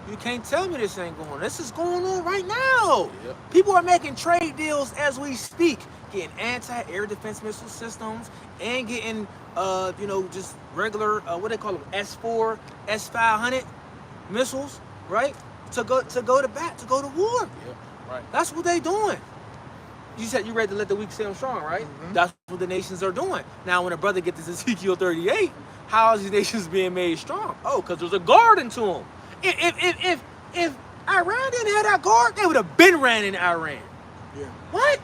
You can't tell me this ain't going on. This is going on right now. Yep. People are making trade deals as we speak, getting anti-air defense missile systems and getting, just regular, what they call them, S4, S500 missiles, right? To go to war. Yep. Right. That's what they doing. You said you read to let the weak say I'm strong, right? That's what the nations are doing. Now, when a brother gets this Ezekiel 38, how is these nations being made strong? Oh, because there's a guard into them. If Iran didn't have that guard, they would have been ran in Iran. Yeah. What?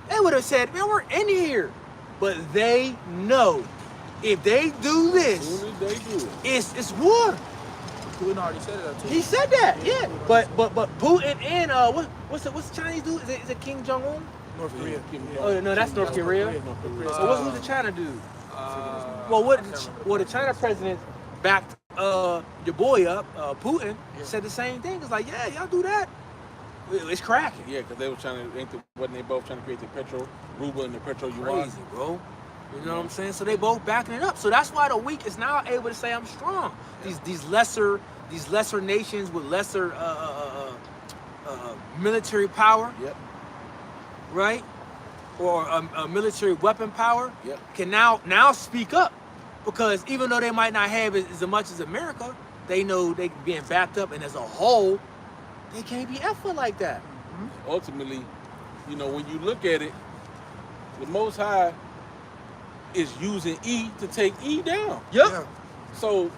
They would have said, man, we're in here. But they know if they do As this, soon as they do it. it's war. Putin already said it too. He said that, yeah. But Putin and what's the Chinese dude? Is it Kim Jong Un? North Korea. Oh no, that's North Korea. So what's the China dude? Well, the China president backed your boy up, Putin, said the same thing. It's like, yeah, y'all do that. It's cracking. Yeah, because they were wasn't they both trying to create the petro ruble and the petro yuan? Crazy, bro. You know what I'm saying? So they both backing it up. So that's why the weak is now able to say I'm strong. These lesser nations with lesser military power, Yep. right? Or a military weapon power, Yep. can now speak up, because even though they might not have as much as America, they know they being backed up, and as a whole, They can't be effort like that. Ultimately, you know, when you look at it, the Most High is using E to take E down. Yep. Yeah. So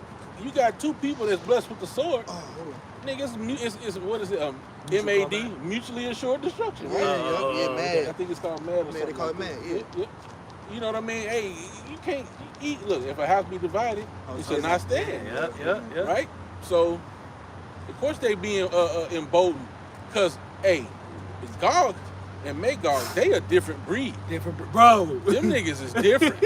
you got two people that's blessed with the sword. Oh, hold on. Nigga, it's what is it? Mutual MAD, combat. mutually assured destruction, right? Yeah, I mad. think it's called MAD or Mad, something. they call it like MAD, that. yeah. Yep. You know what I mean? Hey, you can't eat. Look, if a house be divided, Oh, it so should it's not stand. Yeah. Right? So, of course they being emboldened, cause hey, Gog and Magog, they a different breed. Different, bro. Them niggas is different.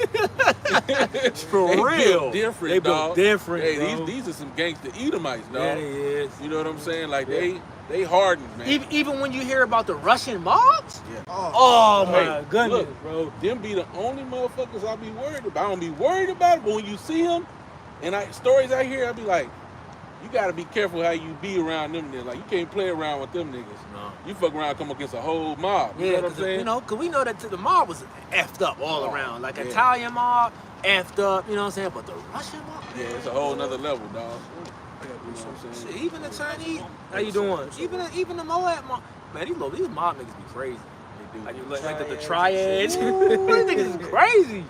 For They real. built different, They built dog. different, Hey, bro. these are some gangster Edomites, dog. That is. You know what I'm saying? Like Yeah. they hardened, man. Even when you hear about the Russian mobs, Yeah. oh my Hey, goodness, look, bro. Them be the only motherfuckers I be worried about. I don't be worried about it, but when you see them, and stories I hear, I be like, you gotta be careful how you be around them niggas. Like you can't play around with them niggas. No. You fuck around, come against a whole mob. You know Yeah, what I'm saying? you know, cause we know that the mob was effed up all Oh, around. Like yeah. Italian mob, effed up. You know what I'm saying? But the Russian mob, Yeah, it's a whole nother level, dog. You know what I'm saying? shit, even the Chinese, how you doing? Even the Moab mob, man, these mob niggas be crazy. They do. Like, you look like the triads. These niggas is crazy.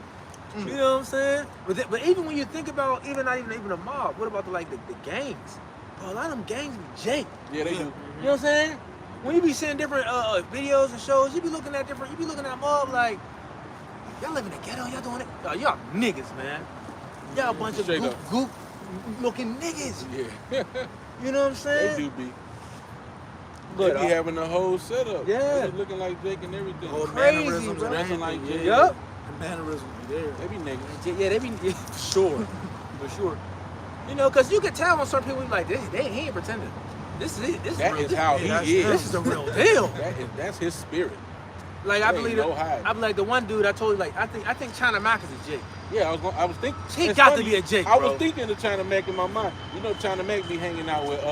You know what I'm saying? But even when you think about not even a mob, what about the gangs? Bro, a lot of them gangs be Jake. Yeah, they do. You know what I'm saying? When you be seeing different videos and shows, you be looking at mob like, y'all live in the ghetto, y'all doing it. Y'all niggas, man. Y'all a bunch of Straight goop looking niggas. Yeah. You know what I'm saying? They do be. But, They be having the whole setup. Yeah. They be looking like Jake and everything. Whole Crazy, mannerisms bro. and Dressing like everything, Jake. yeah. Yup. The mannerisms be there. They be niggas. Yeah, they be for sure. For sure. You know, because you can tell when certain people be like, he ain't pretending. This is it. This That real is how deal. he is. This is the real deal. That's his spirit. Like I There believe ain't no it. hiding. I be like the one dude I told you, like I think China Mac is a Jake. Yeah, I was thinking. He it's got to funny, be a Jake, I bro. was thinking of China Mac in my mind. You know, China Mac be hanging out with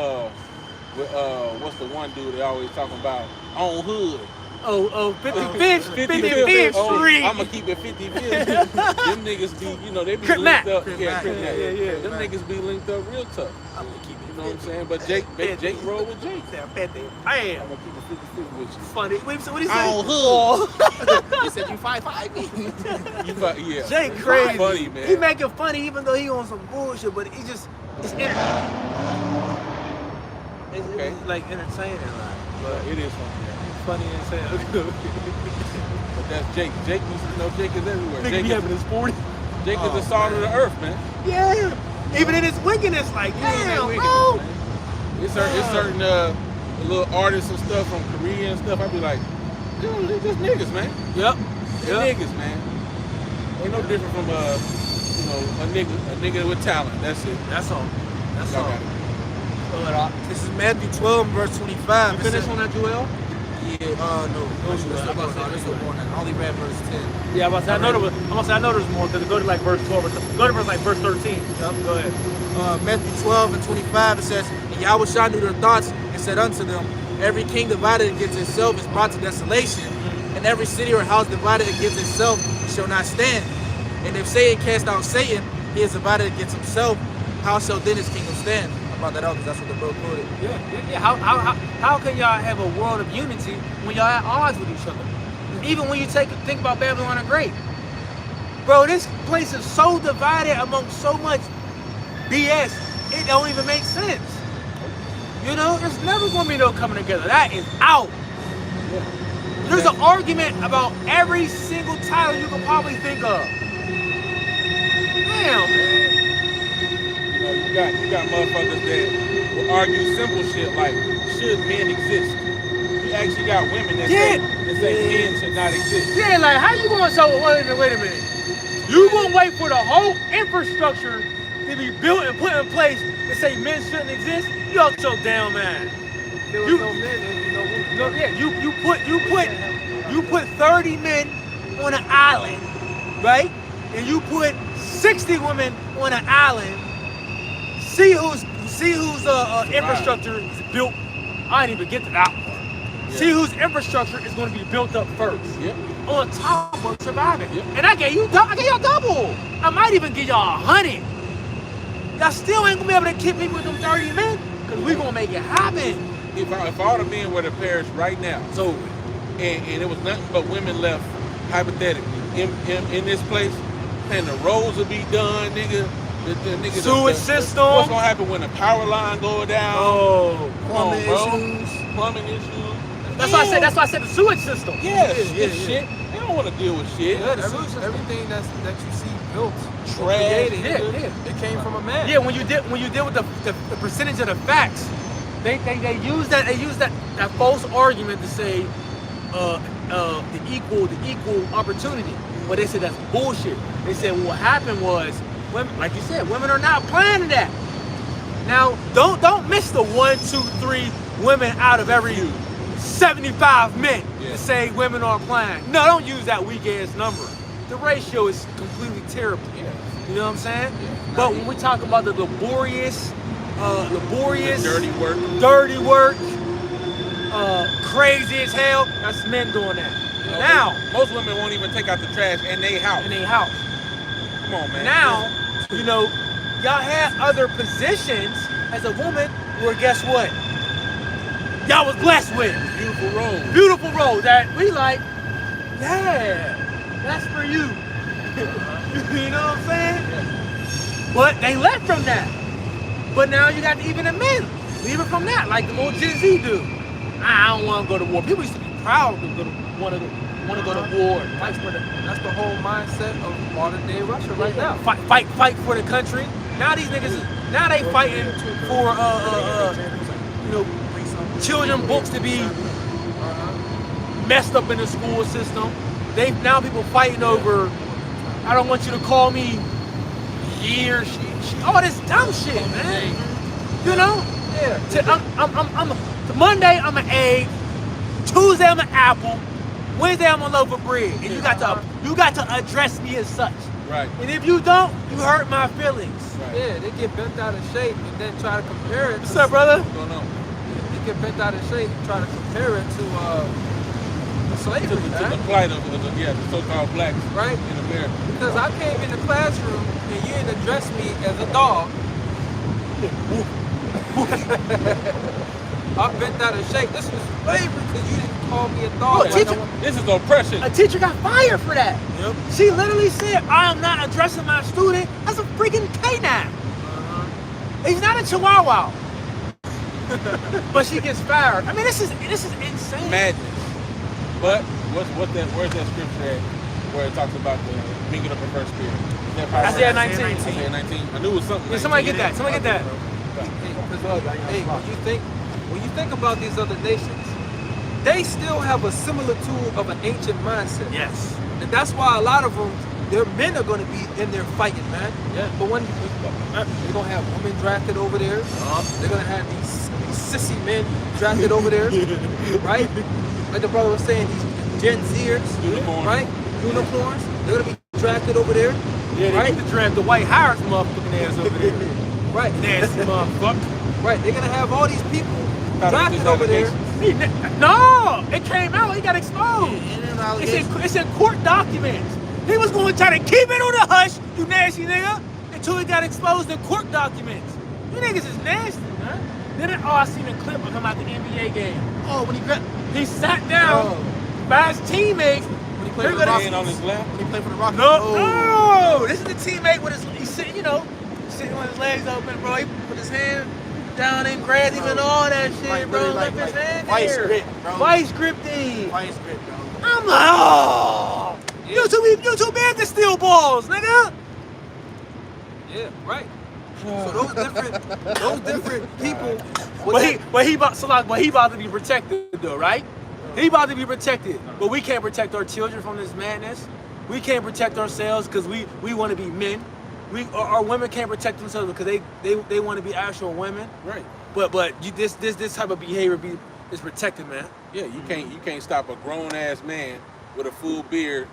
what's the one dude they always talking about on Hood. Oh, 55th Street. I'm gonna keep it 55th. Them niggas be, you know, they be Crip linked Mac. up. Crip Yeah, Mac. Crip Mac. Yeah, yeah, Them Mac. niggas be linked up real tough. I'm gonna keep it. You know what I'm saying? But Jake roll with Jake. Damn. I'm gonna keep it 50-50 with you. Funny. Wait, so what do you say? On Hood. He said you 5'5" me. You fuck, yeah. Jake It's crazy. funny, man. He make it funny even though he on some bullshit, but it's it's Okay. like entertaining, like. But it is funny. Yeah. Funny and saying. But that's Jake. Jake is everywhere. Nigga Jake be having is, his 40. Jake is the salt of the earth, man. Yeah. Even in his wickedness, like, He ain't that damn, wicked, bro. man. It's certain little artists and stuff from Korea and stuff. I be like, dude, they just niggas, man. Yep. They niggas, man. Ain't no different from a nigga with talent. That's it. That's all. That's Y'all all. got it. This is Matthew 12, verse 25. You It finish says- on that, Joel? Yeah, no. I only read verse 10. Yeah, I'm about to say, I know there's more because go to like verse 12 or go to verse 13. Go ahead. Matthew 12 and 25, it says, And Yahweh knew their thoughts and said unto them, Every king divided against itself is brought to desolation, and every city or house divided against itself shall not stand. And if Satan cast out Satan, he is divided against himself. How shall then his kingdom stand? I brought that out because that's what the bro quoted. Yeah. How can y'all have a world of unity when y'all at odds with each other? Even when you think about Babylon the Great. Bro, this place is so divided among so much BS, it don't even make sense. You know, there's never gonna be no coming together. That is out. There's an argument about every single title you can probably think of. Damn, man. You got motherfuckers that will argue simple shit like, should men exist? You actually got women that say men should not exist. Yeah, like how you gonna say, wait a minute. You gonna wait for the whole infrastructure to be built and put in place to say men shouldn't exist? You out your damn man. There was no men, there'd be no women. No, yeah, you put 30 men on an island, right? And you put 60 women on an island. See whose infrastructure is built. I didn't even get to that part. Yeah. See whose infrastructure is going to be built up first. Yep. On top of surviving. Yep. And I gave y'all double. I might even give y'all 100. Y'all still ain't gonna be able to keep me with them 30 men, because we gonna make it happen. if all the men were to perish right now, So and it was nothing but women left, hypothetically, in this place, and the roads will be done, nigga. The nigga, Sewage system. What's gonna happen when the power line go down? oh, Come on, Plumbing bro. issues. Plumbing issues. that's why I said. That's why I said the sewage system. Yes, Yeah, this shit. They don't want to deal with shit. Yeah, everything that you see built, Trash. created, Yeah. it came from a man. Yeah, when you deal with the percentage of the facts, they use that false argument to say the equal opportunity. But they said that's bullshit. They said what happened was women, like you said, women are not planning that. Now don't miss the 1, 2, 3 women out of every 75 men Yeah. to say women are playing. No, don't use that weak ass number. The ratio is completely terrible. Yeah. You know what I'm saying? Yeah. But when we talk about the laborious, Dirty work. crazy as hell, that's men doing that. Now, most women won't even take out the trash in their house. in their house. Come on, man. Now, you know, y'all have other positions as a woman where guess what? Y'all was blessed with. Beautiful road. Beautiful role that we like, yeah, that's for you. You know what I'm saying? But they left from that. But now you got even the men leaving from that, like the old Gen Z do. I don't want to go to war. People used to be proud to want to go to war and fight for the That's the whole mindset of modern day Russia right now. fight for the country. Now these niggas, now they fighting for you know, children books to be messed up in the school system. Now people fighting over. I don't want you to call me years. All this dumb shit, man. You know? Yeah. Monday I'm an egg. Tuesday I'm an apple. Wednesday I'm a loaf of bread. And you got to address me as such. Right. And if you don't, you hurt my feelings. Right. Yeah, they get bent out of shape and then try to compare it. What's up, brother? What's going on? They get bent out of shape and try to compare it to To slavery, the man. plight of the so-called blacks Right? in America. Because I came in the classroom and you didn't address me as a dog. I'm bent out of shape. This was slavery because you didn't call me a dog. Oh, teacher- This is oppression. A teacher got fired for that. Yep. She literally said, I am not addressing my student as a freaking canine. He's not a chihuahua. But she gets fired. I mean, this is insane. Madness. But where's that scripture at where it talks about the bringing up a first spirit? Is that Proverbs? Isaiah 19. Isaiah 19. I knew it was something. Yeah, somebody get that. Somebody get that. Hey, when you think about these other nations, they still have a similar tool of an ancient mindset. Yes. And that's why a lot of them, their men are going to be in there fighting, man. Yeah. But when they're going to have women drafted over there, they're going to have these sissy men drafted over there, right? Like the brother was saying, these Gen Zers, Unicorns. right? Unicorns, they're going to be drafted over there, Yeah, they right? get to draft the White Harris motherfucking ass over there. Right. Nasty motherfucker. Right, they're going to have all these people Gotta drafted put over there. No, it came out. He got exposed. Yeah, It's in court documents. He was going to try to keep it on the hush, you nasty nigga, until he got exposed in court documents. You niggas is nasty, man. Then I seen a clip of him at the NBA game. Oh, when he sat down by his teammates. When he played for the They're gonna- Rockets. on his lap. When he played for the Rockets. No, this is the teammate with his. He's sitting, sitting with his legs open, bro. He put his hand down and grabbed him and all that shit, Like, bro. really, Left like his hand vice there. grip, bro. Vice gripping. Vice grip, bro. I'm like, oh, you too big to steal balls, nigga. Yeah, right. So those different people. But he about to be protected though, right? He about to be protected, but we can't protect our children from this madness. We can't protect ourselves because we want to be men. Our women can't protect themselves because they want to be actual women. Right. But this type of behavior is protected, man. Yeah, you can't stop a grown ass man with a full beard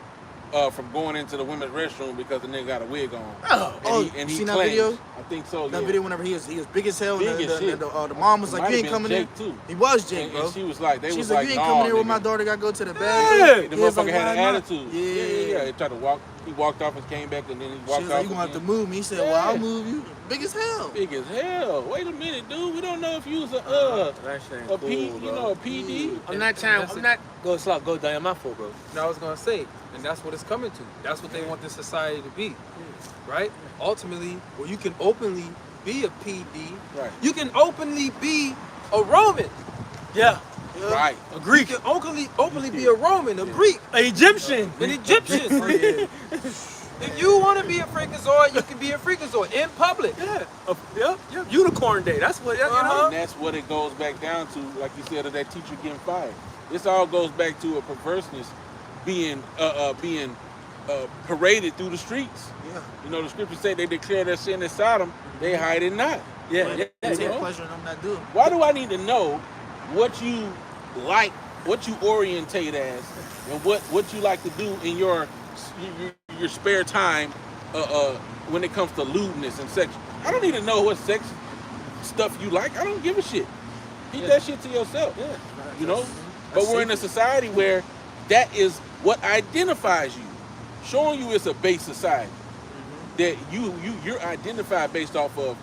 from going into the women's restroom because the nigga got a wig on. Oh, and he seen that claims, video? I think so. That yeah. video whenever he was big as hell. Big and as shit. the mom was It like, might you have ain't been coming in. Jake, too. He was Jake, And bro. she was like, She's like, you ain't "Nah, coming in where nigga." my daughter got to go to the Yeah. bed. The He was motherfucker like, had an "Why not?" attitude. Yeah. He tried to walk He walked off and came back, and then he She walked was off like, you gonna have to again. move me. He said, Yeah. well, I'll move you. Big as hell. Big as hell. Wait a minute, dude. We don't know if you was That shit ain't a P, cool, you bro. know, a PD. I'm not trying. That's I'm it. not. Go slow. Go down. My fault, bro. No, I was gonna say, and that's what it's coming to. That's what they want this society to be, right? Ultimately, where you can openly be a PD, Right. you can openly be a Roman. Yeah. Yeah. Right. A You Greek. can openly be a Roman, a Greek, An Egyptian. an Egyptian. If you want to be a freakazoid, you can be a freakazoid in public. Yeah. Yep. Unicorn day. That's what. You know. And that's what it goes back down to, like you said, of that teacher getting fired. This all goes back to a perverseness being paraded through the streets. Yeah. You know, the scriptures say they declare their sin as Sodom, they hide it not. Yeah. But Yeah. they take know? pleasure in them not doing. Why do I need to know what you like, what you orientate as, and what you like to do in your spare time when it comes to lewdness and sex? I don't need to know what sex stuff you like. I don't give a shit. Keep that shit to yourself. Yeah. You know? But we're in a society where that is what identifies you. Showing you it's a base society. That you're identified based off of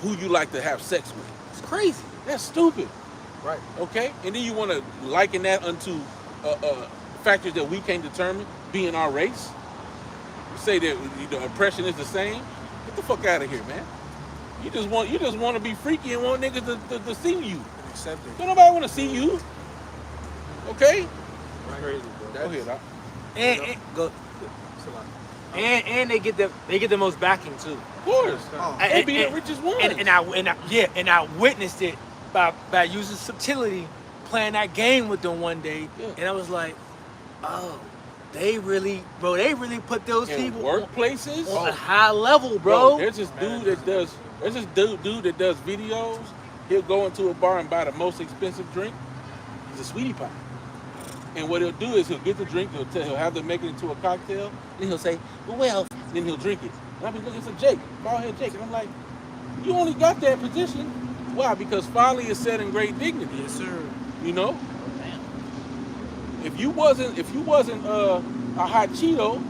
who you like to have sex with. It's crazy. That's stupid. Right. Okay? And then you want to liken that unto factors that we can't determine, being our race. You say that oppression is the same. Get the fuck out of here, man. You just want to be freaky and want niggas to see you. Accept it. Don't nobody want to see you. Okay? Crazy, bro. Go ahead, Doc. And go. And they get the most backing too. Of course. Oh. They be the richest ones. And I witnessed it by using subtlety, playing that game with them one day, Yeah. and I was like, oh, they really put those in people workplaces. on a high level, bro. There's this dude that does videos. He'll go into a bar and buy the most expensive drink. He's a sweetie pie. And what he'll do is he'll get the drink, he'll have them make it into a cocktail, then he'll say, well, then he'll drink it. And I'll be looking at Jake, bald-head Jake, and I'm like, you only got that position. Why? Because folly is set in great dignity. Yes, sir. You know? If you wasn't a hot Cheeto,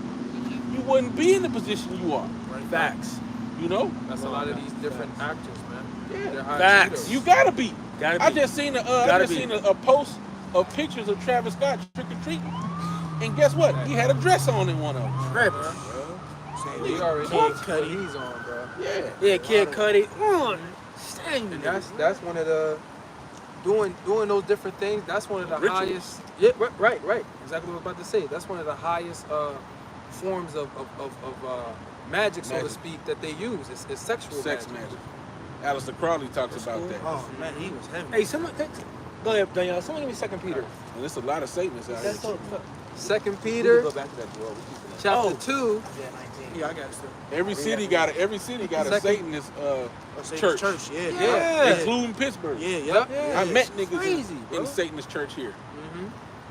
you wouldn't be in the position you are. Facts. You know? That's a lot of these different actors, man. Yeah. They're high Facts. Cheetos. You gotta be. Gotta be. I just seen a post of pictures of Travis Scott trick or treating, and guess what? He had a dress on in one of them. Tripping. He already Kid knows Cudi. what he's on, bro. Yeah. Yeah, Kid Cudi. Dang, And that's one of the doing those different things. That's one of the Rituals. highest. Yeah, right. Exactly what I was about to say. That's one of the highest forms of magic, so to Magic. speak, that they use. It's sexual Sex magic. Aleister Crowley talks about that. Oh, man, he was heavy. Hey, go ahead, Danielle. Someone give me 2 Peter. And there's a lot of Satanists out That's here. so. Second We Peter can go back to that, bro. We keeping that. chapter Oh. 2. Yeah, 19. Yeah, I got it still. Every city got a Second- Satanist Oh, say church. Church, yeah. Yeah. including Pittsburgh. Yeah, yeah. Yep. yeah. I met niggas crazy, in bro. Satanist church here.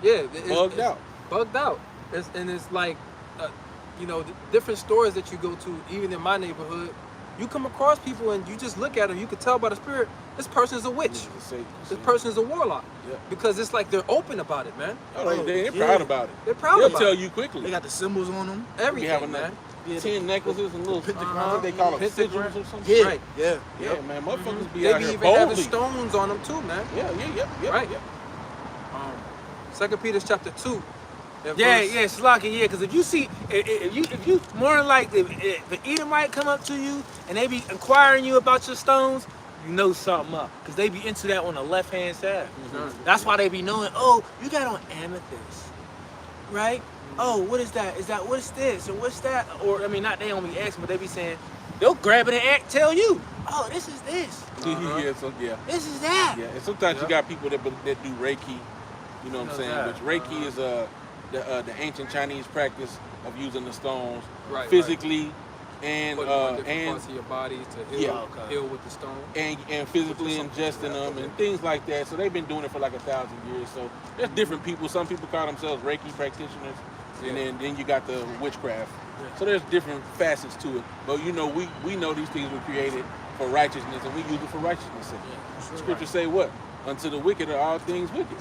Yeah, Bugged out. Bugged out. It's like, different stores that you go to, even in my neighborhood. You come across people and you just look at them. You can tell by the spirit, this person's a witch. Niggas is Satanist. This person's a warlock. Yeah. Because it's like they're open about it, man. They're yeah. proud about it. They're proud They'll about tell it. you quickly. They got the symbols on them. We Everything, having man. 10 necklaces and little Pentagram. I think they call them Pentagram. sigils or something. Yeah, Right. yeah. Yeah, man, motherfuckers be They out be here even having boldly. stones on them too, man. Yeah. Right. Yeah. 2 Peter chapter 2. and Yeah, verse- yeah, Slaki, yeah, because if you see, if you more than likely, if the Edomite come up to you and they be inquiring you about your stones, you know something up, because they be into that on the left-hand side. That's why they be knowing, oh, you got on amethyst, right? Oh, what is that? What's this? And what's that? Or, I mean, not they don't be asking, but they be saying, they'll grab it and tell you, oh, this is this. Yeah. This is that. Yeah, and sometimes Yeah. you got people that do Reiki. You know what I'm saying? that. Which Reiki is the ancient Chinese practice of using the stones Right, physically and Put them on different parts of your body to heal, Yeah. heal with the stone. and physically ingesting them and things like that. So they've been doing it for like 1,000 years. So there's different people. Some people call themselves Reiki practitioners, and then you got the witchcraft. So there's different facets to it. But we know these things were created for righteousness, and we use it for righteousness' sake. Scriptures say what? Unto the wicked are all things wicked.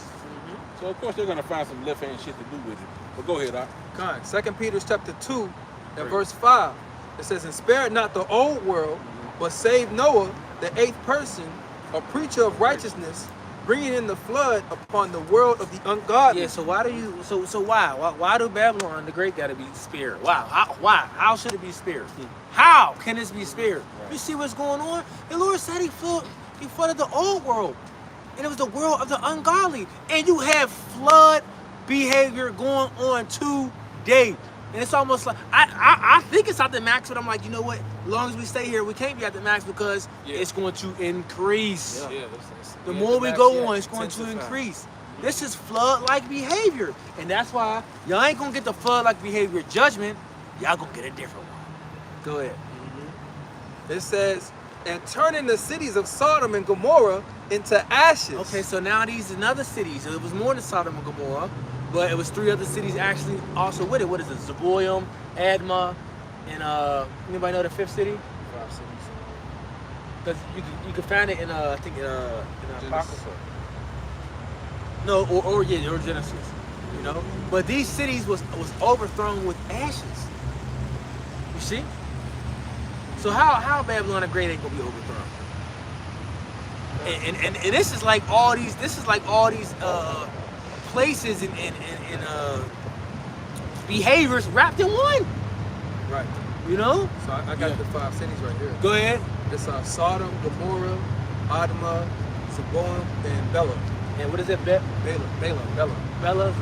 So of course they're gonna find some left hand shit to do with it. But go ahead, Kind. 2 Peter chapter 2 and verse 5. It says, and spare not the old world, but save Noah, the eighth person, a preacher of righteousness, bringing in the flood upon the world of the ungodly. Yeah, so why do you why do Babylon the Great gotta be spared? Why? How should it be spared? How can this be spared? You see what's going on? The Lord said he flooded the old world. And it was the world of the ungodly. And you have flood behavior going on today. And it's almost like I think it's at the max, but I'm like, you know what? As long as we stay here, we can't be at the max because it's going to increase. The more we go on, it's going to increase. This is flood-like behavior. And that's why y'all ain't gonna get the flood-like behavior judgment. Y'all gonna get a different one. Go ahead. It says, and turning the cities of Sodom and Gomorrah into ashes. Okay, so now these another cities. It was more than Sodom and Gomorrah, but it was 3 other cities actually also with it. What is it? Zeboim, Admah, and anybody know the 5th city? 5 cities. Because you can find it in I think in Apocrypha. No, or Genesis. You know, but these cities was overthrown with ashes. You see? So how Babylon the Great ain't gonna be overthrown? And this is like all these places and behaviors wrapped in one. Right. You know? So I got the 5 cities right here. Go ahead. It's Sodom, Gomorrah, Admah, Zeboim, and Bela. And what is it? Bela. Bella?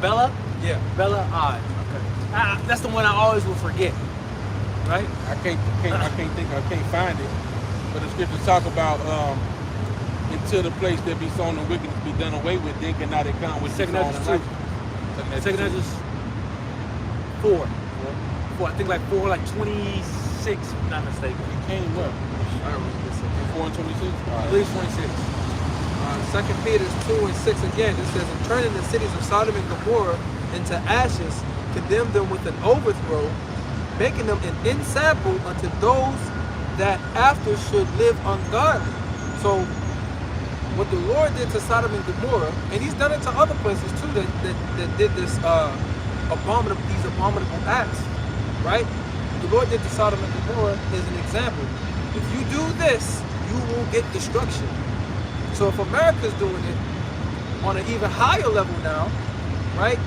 Bella? Yeah. Bella? Okay. That's the one I always will forget. Right? I can't find it. But the scriptures talk about until the place that be sown and wickedness be done away with, then cannot it come with Second Ezra 2. Second Ezra 4. I think like 4, like 26, if I'm not mistaken. It came well. I don't read this. 4 and 26? I believe 26. 2 Peter 2 and 6 again. It says, and turning the cities of Sodom and Gomorrah into ashes, condemn them with an overthrow, making them an ensample unto those that after should live ungodly. So what the Lord did to Sodom and Gomorrah, and he's done it to other places too that did this these abominable acts, right? The Lord did to Sodom and Gomorrah is an example. If you do this, you will get destruction. So if America's doing it on an even higher level now, right?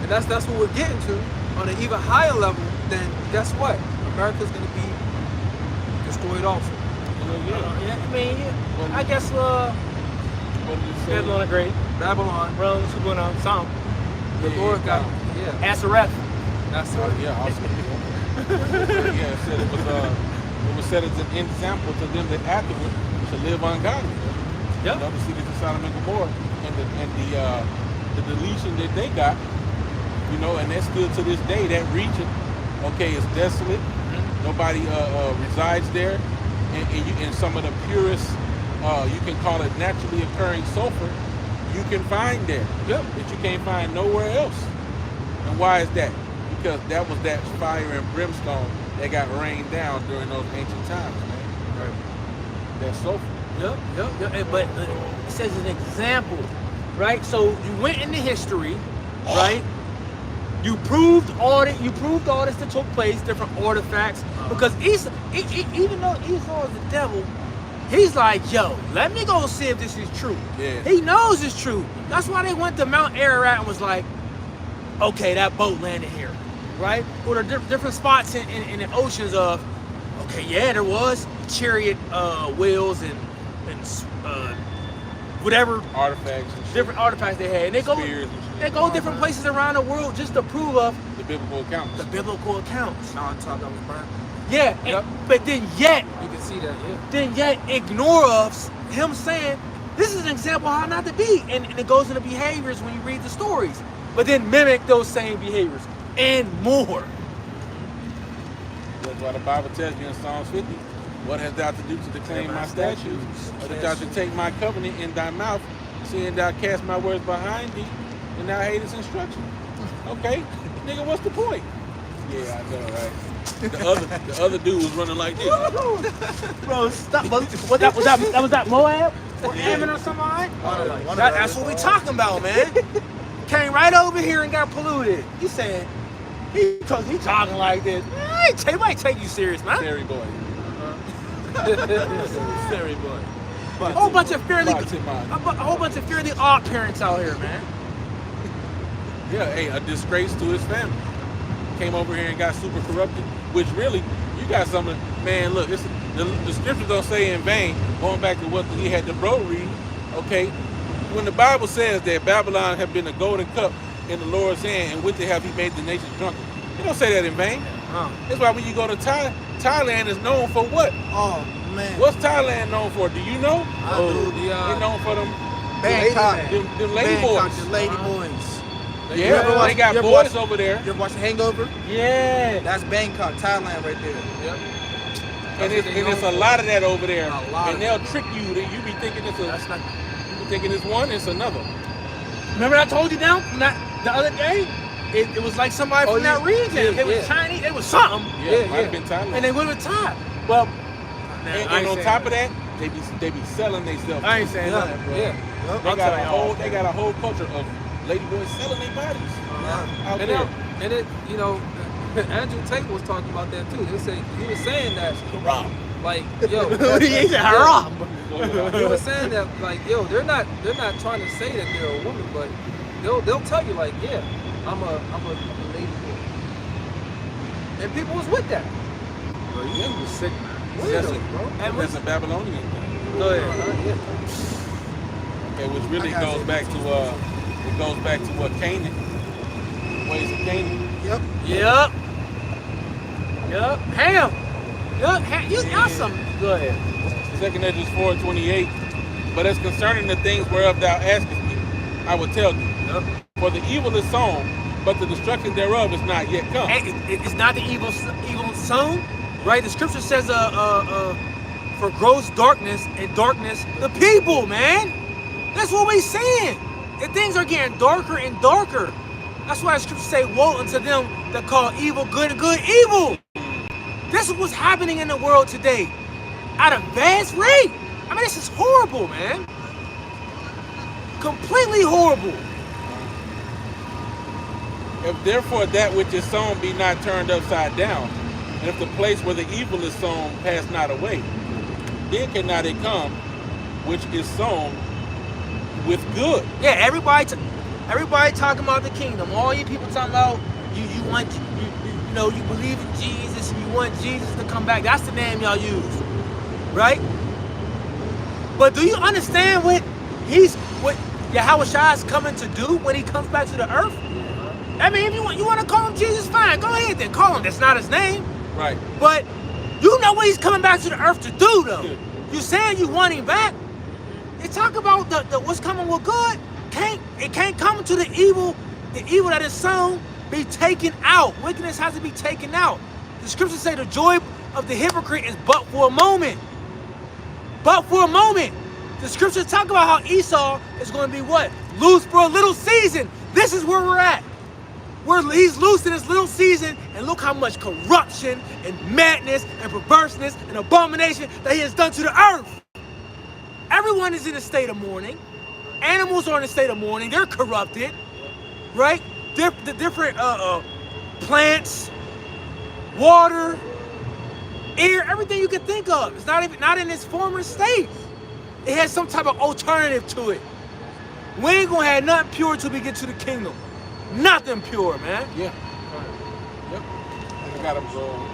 And that's what we're getting to, on an even higher level, then guess what? America's gonna be destroyed also. I guess Babylon the Great, Babylon, Rome, some. the Lord got, Azareth. That's right. Yeah, awesome. Yeah, it said it was set as an example to them that afterward to live ungodly. Yep. You know, the cities of Sodom and Gomorrah and the deletion that they got, you know, and that's still to this day, that region, okay, is desolate. Mm-hmm. Nobody resides there. And some of the purest, you can call it naturally occurring sulfur, you can find there. Yep. That you can't find nowhere else. And why is that? Because that was that fire and brimstone that got rained down during those ancient times, man. Right. That sulfur. Yep. But it says an example, right? So you went into history, right? You proved all this that took place, different artifacts. Because even though Esau is the devil, he's like, yo, let me go see if this is true. Yeah. He knows it's true. That's why they went to Mount Ararat and was like, okay, that boat landed here, right? Or the different spots in the oceans of, okay, yeah, there was chariot wheels and whatever Artifacts and shit. different artifacts they had. And they go different places around the world just to prove of The biblical accounts. the biblical accounts. Mountaintop that was burned. Yeah, Yep. but then yet You can see that, ignore us, him saying, this is an example of how not to be. And it goes into behaviors when you read the stories. But then mimic those same behaviors and more. That's why the Bible tells you in Psalms 50, what hast thou to do to declaim my statutes? Or that thou should take my covenant in thy mouth, seeing thou cast my words behind thee, and thou hatest instruction. Okay, nigga, what's the point? Yeah, I know, right? The other dude was running like this. Bro, stop. Was that Moab? Or Ammon or something like that? That's what we talking about, man. came right over here and got polluted. You saying he talking like this? I ain't take you serious, man. Terry boy. Terry boy. A whole bunch of fairly odd parents out here, man. Yeah, hey, a disgrace to his family. Came over here and got super corrupted, which really, you got something, man, look, the scriptures don't say in vain, going back to what he had the bro read, okay? When the Bible says that Babylon have been a golden cup in the Lord's hand, and with it have he made the nations drunken, it don't say that in vain. That's why when you go to Thailand is known for what? Oh, man. What's Thailand known for? Do you know? They're known for them Bangkok. them lady Bangkok, boys. the lady boys. Yeah, they got boys over there. You ever watch The Hangover? Yeah. That's Bangkok, Thailand right there. Yep. And it's a lot of that over there. A lot And of they'll trick you. You be thinking it's one, it's another. Remember I told you now the other day? It was like somebody from that region. It was Chinese. It was something. Yeah, might have been Thailand. And they went with Thai. Well, and on top of that, they be selling themselves. I ain't saying nothing, bro. Yeah. They got a whole culture of lady boys selling their bodies out there. And it, you know, Andrew Tate was talking about that too. He was saying that, like, yo, He said haram. he was saying that, like, yo, they're not trying to say that they're a woman, but they'll tell you, like, yeah, I'm a lady boy, and people was with that. Bro, you was sick, man. That's a Babylonian thing. Go ahead. Okay, which really goes back to what Canaan, ways of Canaan. Yep. Ham. Y'all some. Go ahead. 2 Esdras 4:28. But as concerning the things whereof thou askest me, I will tell thee. Yep. For the evil is sown, but the destruction thereof is not yet come. It's not the evil sown, right? The scripture says, for gross darkness and darkness the people, man. That's what we saying. And things are getting darker and darker. That's why the scriptures say, woe unto them that call evil good and good evil. This is what's happening in the world today at a vast rate. I mean, this is horrible, man. Completely horrible. If therefore that which is sown be not turned upside down, and if the place where the evil is sown pass not away, then cannot it come which is sown with good. Yeah, everybody talking about the kingdom. All you people talking about you believe in Jesus and you want Jesus to come back. That's the name y'all use, right? But do you understand what Yahweh Shai is coming to do when he comes back to the earth? I mean, if you want to call him Jesus, fine. Go ahead then. Call him. That's not his name. Right. But you know what he's coming back to the earth to do, though. Yeah. You saying you want him back? They talk about the what's coming with good. It can't come to the evil that is sown be taken out. Wickedness has to be taken out. The scriptures say the joy of the hypocrite is but for a moment. But for a moment. The scriptures talk about how Esau is going to be what? Loose for a little season. This is where we're at. He's loose in his little season, and look how much corruption and madness and perverseness and abomination that he has done to the earth. Everyone is in a state of mourning. Animals are in a state of mourning. They're corrupted, right? The different plants, water, air, everything you can think of. It's not in its former state. It has some type of alternative to it. We ain't gonna have nothing pure till we get to the kingdom. Nothing pure, man. Yeah. Yep. I got him going.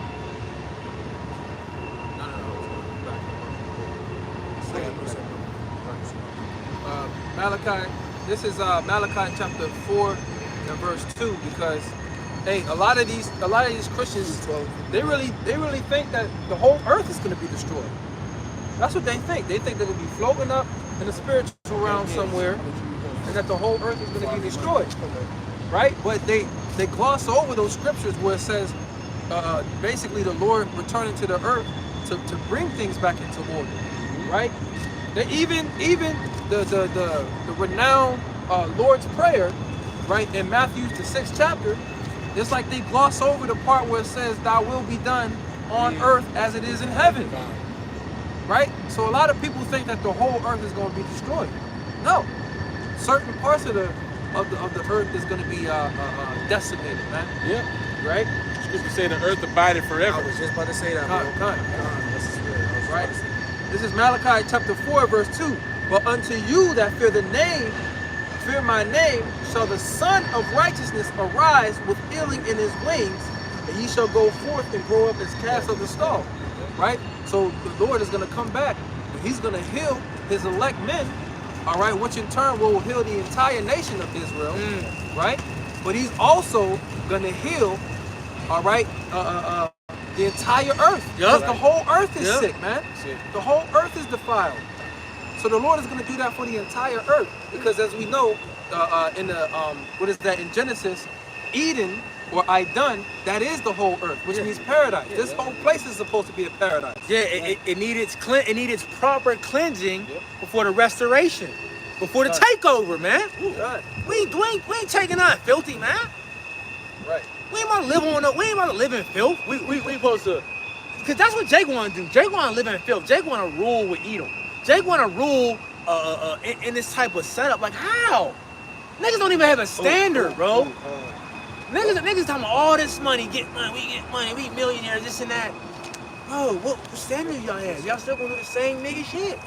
Malachi. This is Malachi chapter 4 and verse 2, because hey, a lot of these Christians, they really think that the whole earth is going to be destroyed. That's what they think. They think they're going to be floating up in the spiritual realm somewhere, and that the whole earth is going to be destroyed. Right? But they gloss over those scriptures where it says basically the Lord returning to the earth to bring things back into order. Right? They even the renowned Lord's Prayer, right, in Matthew the 6th chapter, it's like they gloss over the part where it says thy will be done on earth as it is in heaven. Right? So a lot of people think that the whole earth is going to be destroyed. No. Certain parts of the of the earth is going to be decimated, man. Yeah. Right? Scripture say the earth abided I forever. was just about to say that, bro. Con. That's the spirit. I was just Right? about to say that. This is Malachi chapter 4, verse 2. But unto you that fear my name, shall the Son of Righteousness arise with healing in his wings, and he shall go forth and grow up as calves of the stall. Right? So the Lord is going to come back, and he's going to heal his elect men, all right, which in turn will heal the entire nation of Israel, right? But he's also going to heal, all right, the entire earth. Because the whole earth is sick, man. The whole earth is defiled. So the Lord is going to do that for the entire earth. Because as we know, in the, what is that, in Genesis, Eden, or Idun, that is the whole earth, which means paradise. This whole place is supposed to be a paradise. Yeah, it needed proper cleansing before the restoration, before the takeover, man. Right. We ain't taking nothing filthy, man. Right. We ain't about to live we ain't about to live in filth. We supposed to, cause that's what Jake want to do. Jake want to live in filth. Jake want to rule with Edom. Jake want to rule in this type of setup. Like how? Niggas don't even have a standard, bro. Niggas talking about all this money, we get money, we millionaires, this and that. Bro, what standard y'all have? Y'all still gonna do the same nigga shit?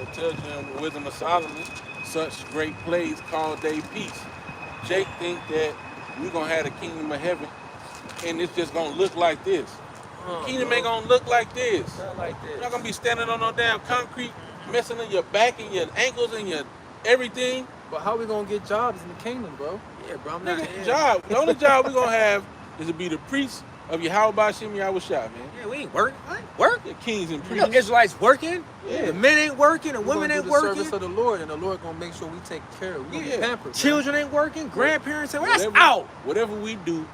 It tells you in the wisdom of Solomon, such great plays called they peace. Jake think that we're gonna have the kingdom of heaven and it's just gonna look like this. Kingdom ain't gonna look like this. Not like this. You're not gonna be standing on no damn concrete, messing in your back and your ankles and your everything. But how we going to get jobs in the kingdom, bro? Yeah, bro, I'm not Nigga, job. The only job we're gonna have is to be the priest of Yahweh Bashim Yahushua, man. Yeah, we ain't working. Work. The kings and You know, priests. Israelites working. Yeah. The men ain't working. The We're women gonna ain't do the working. service of the Lord, and the Lord going to make sure we take care of it. We're going to be pampered. Children ain't working. Grandparents ain't working. That's Whatever- out. Whatever we do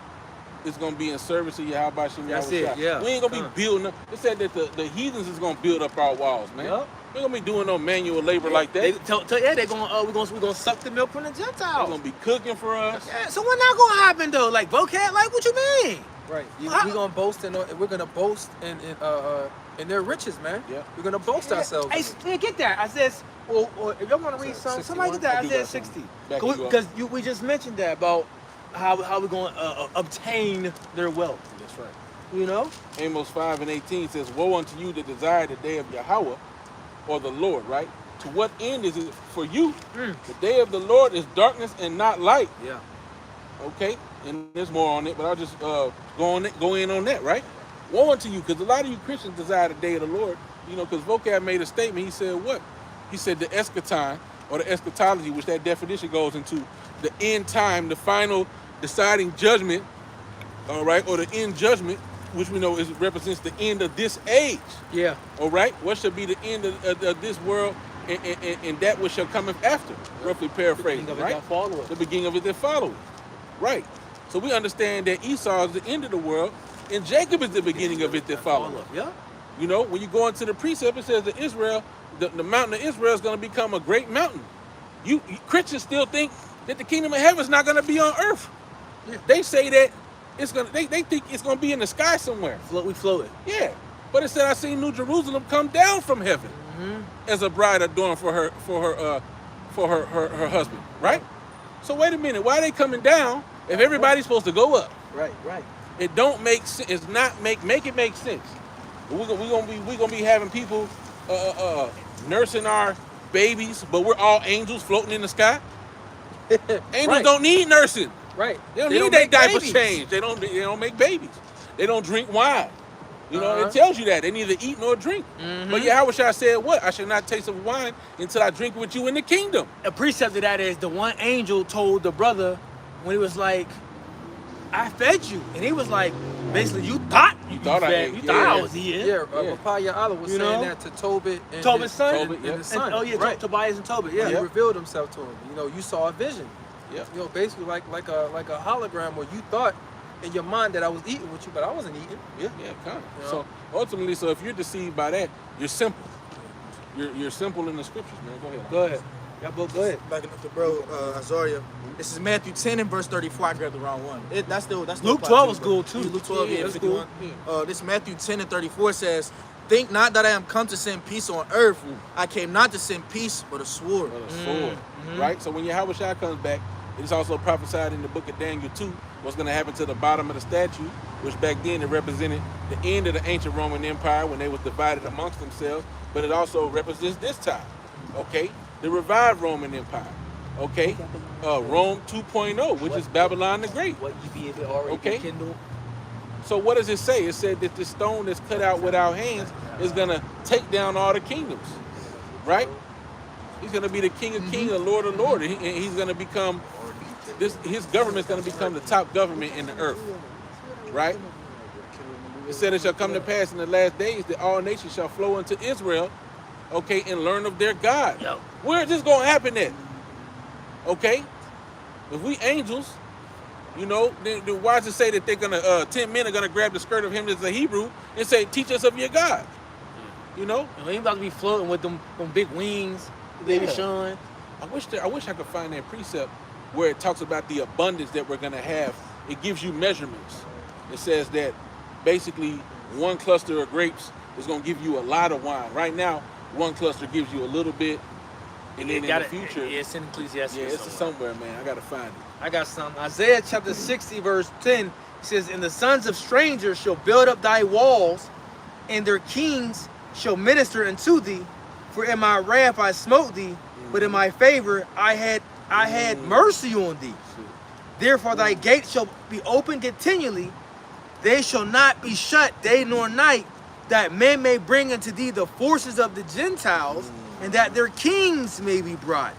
is gonna be in service of Yahweh Bashim That's Yahushua. it, yeah. We ain't gonna be building up. It said that the heathens is gonna build up our walls, man. Yup. We ain't gonna be doing no manual labor like that. They're gonna suck the milk from the They're Gentiles. gonna be cooking for us. Yeah, so what not gonna happen though? Like vocab, like what you mean? Right. How- We're going to boast we're going to boast in their riches, man. Yeah. We're going to boast ourselves. Hey, yeah, get that. I said, or if y'all want to read something, somebody get that. I do Isaiah got 60. something. Back you up. Because we just mentioned that about how we going to obtain their wealth. That's right. You know? Amos 5:18 says, "Woe unto you that desire the day of Yahweh, or the Lord." Right? To what end is it for you? The day of the Lord is darkness and not light. Yeah. Okay, and there's more on it, but I'll just go in on that, right? Woe unto you, because a lot of you Christians desire the day of the Lord, you know, because Vocab made a statement. He said what? He said the eschaton, or the eschatology, which that definition goes into, the end time, the final deciding judgment, all right, or the end judgment, which we know represents the end of this age, Yeah. all right? What shall be the end of this world and that which shall cometh after, roughly paraphrasing, right? The beginning of it that followeth. Right. So we understand that Esau is the end of the world, and Jacob is the beginning of it that followeth. Yeah. You know, when you go into the precept, it says that Israel, the mountain of Israel is going to become a great mountain. You Christians still think that the kingdom of heaven is not going to be on earth. Yeah. They say that it's going. They think it's going to be in the sky somewhere. We floated. Yeah. But it said I seen New Jerusalem come down from heaven as a bride adorned for her husband. Right. So wait a minute. Why are they coming down if everybody's supposed to go up? Right. It don't make sense. It's not make it make sense. We're gonna be having people nursing our babies, but we're all angels floating in the sky. Angels Right. don't need nursing. Right. They don't need their make diapers babies. changed. They don't make babies. They don't drink wine. You know, Uh-huh. it tells you that they neither eat nor drink. But Yahweh said, "What? I should not taste of wine until I drink with you in the kingdom." A precept of that is the one angel told the brother when he was like, I fed you. And he was like, basically, you thought I fed ate. me. You Yeah. thought I was eating. Yeah, Yeah. Papaya Allah was You saying know? that to Tobit and Tobit's son? Tobit, and yeah. his son. Oh, yeah, right. Tobias and Tobit, yeah. He revealed himself to him. You know, you saw a vision. Yeah. You know, basically like a hologram where you thought in your mind that I was eating with you, but I wasn't eating. Yeah, kind of. Yeah. So ultimately, if you're deceived by that, you're simple. You're simple in the scriptures, man. Go ahead. Go ahead. Y'all both go ahead. Backing up to bro, Azaria. This is Matthew 10 and verse 34. I grabbed the wrong one. That's still Luke apply 12 too, was bro. cool, too. Luke 12, Yeah, yeah, that's 51. cool. This Matthew 10 and 34 says, "Think not that I am come to send peace on earth. I came not to send peace, but a sword." But a sword, right? So when Yahweh Shai comes back, It's also prophesied in the book of Daniel 2 what's going to happen to the bottom of the statue, which back then it represented the end of the ancient Roman Empire when they was divided amongst themselves, but it also represents this time, okay? The revived Roman Empire, okay? Rome 2.0, which is Babylon the Great. What you be if it already Okay. kindled? So what does it say? It said that the stone that's cut out with our hands is going to take down all the kingdoms, right? He's going to be the King of Kings, the Lord of Lords. And he's going to become, his government's going to become the top government in the earth, right? It said it shall come to pass in the last days that all nations shall flow into Israel, okay, and learn of their God. Yep. Where is this going to happen at? Okay? If we angels, you know, then why does it say that they're going to, 10 men are going to grab the skirt of him that's a Hebrew and say, teach us of your God? You know? And we about to be floating with them big wings, baby Yeah. Sean. I wish I could find that precept where it talks about the abundance that we're gonna have. It gives you measurements. It says that basically one cluster of grapes is gonna give you a lot of wine. Right now, one cluster gives you a little bit, and then in the future, Yeah, it's in Ecclesiastes. yeah, it's somewhere, man. I gotta find it. I got some. Isaiah chapter 60, verse 10 says, And the sons of strangers shall build up thy walls, and their kings shall minister unto thee. For in my wrath I smote thee, but in my favor I had mercy on thee. Therefore thy gates shall be open continually, they shall not be shut day nor night, that men may bring unto thee the forces of the Gentiles, and that their kings may be brought.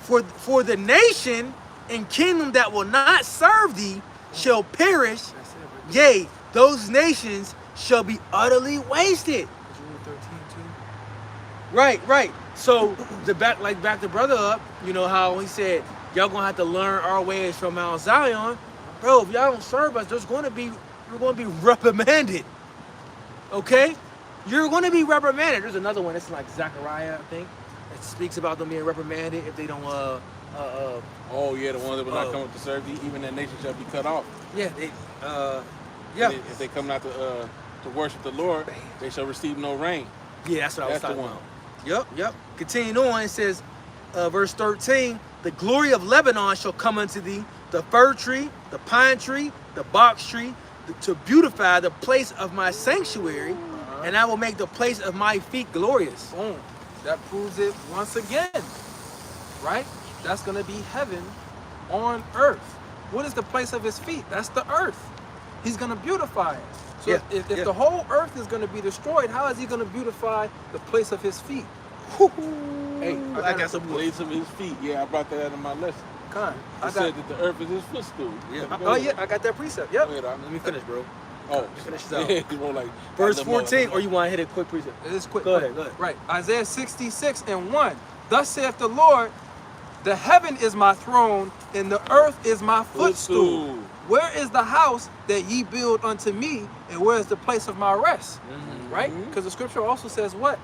For the nation and kingdom that will not serve thee shall perish, yea, those nations shall be utterly wasted. June 13 too. Right. So back the brother up, you know how he said, y'all gonna have to learn our ways from Mount Zion. Bro, if y'all don't serve us, we're gonna be reprimanded. Okay? You're gonna be reprimanded. There's another one, it's like Zechariah, I think. It speaks about them being reprimanded if they don't Oh yeah, the ones that will not come up to serve thee, even that nation shall be cut off. yeah, If they come not to worship the Lord, they shall receive no rain. Yeah, that's what I was That's the talking one. about. Yep. Continuing on, it says, verse 13, the glory of Lebanon shall come unto thee, the fir tree, the pine tree, the box tree, to beautify the place of my sanctuary, and I will make the place of my feet glorious. Boom. That proves it once again, right? That's going to be heaven on earth. What is the place of his feet? That's the earth. He's going to beautify it. So Yeah, if yeah. the whole earth is going to be destroyed, how is he going to beautify the place of his feet? Hey, I got some place of his feet. Yeah, I brought that out in my lesson. Con. I said that the earth is his footstool. Oh yeah, I got that precept. Yep. Go ahead, Doc. Let me finish, bro. Oh, Finish this out. yeah, more like Verse that little 14, or mother- you want to hit a quick precept? It is quick. Go quick. ahead. Right. Isaiah 66 and 1. Thus saith the Lord, the heaven is my throne, and the earth is my footstool. Footstool. Where is the house that ye build unto me, and where is the place of my rest? Right? Because the scripture also says what?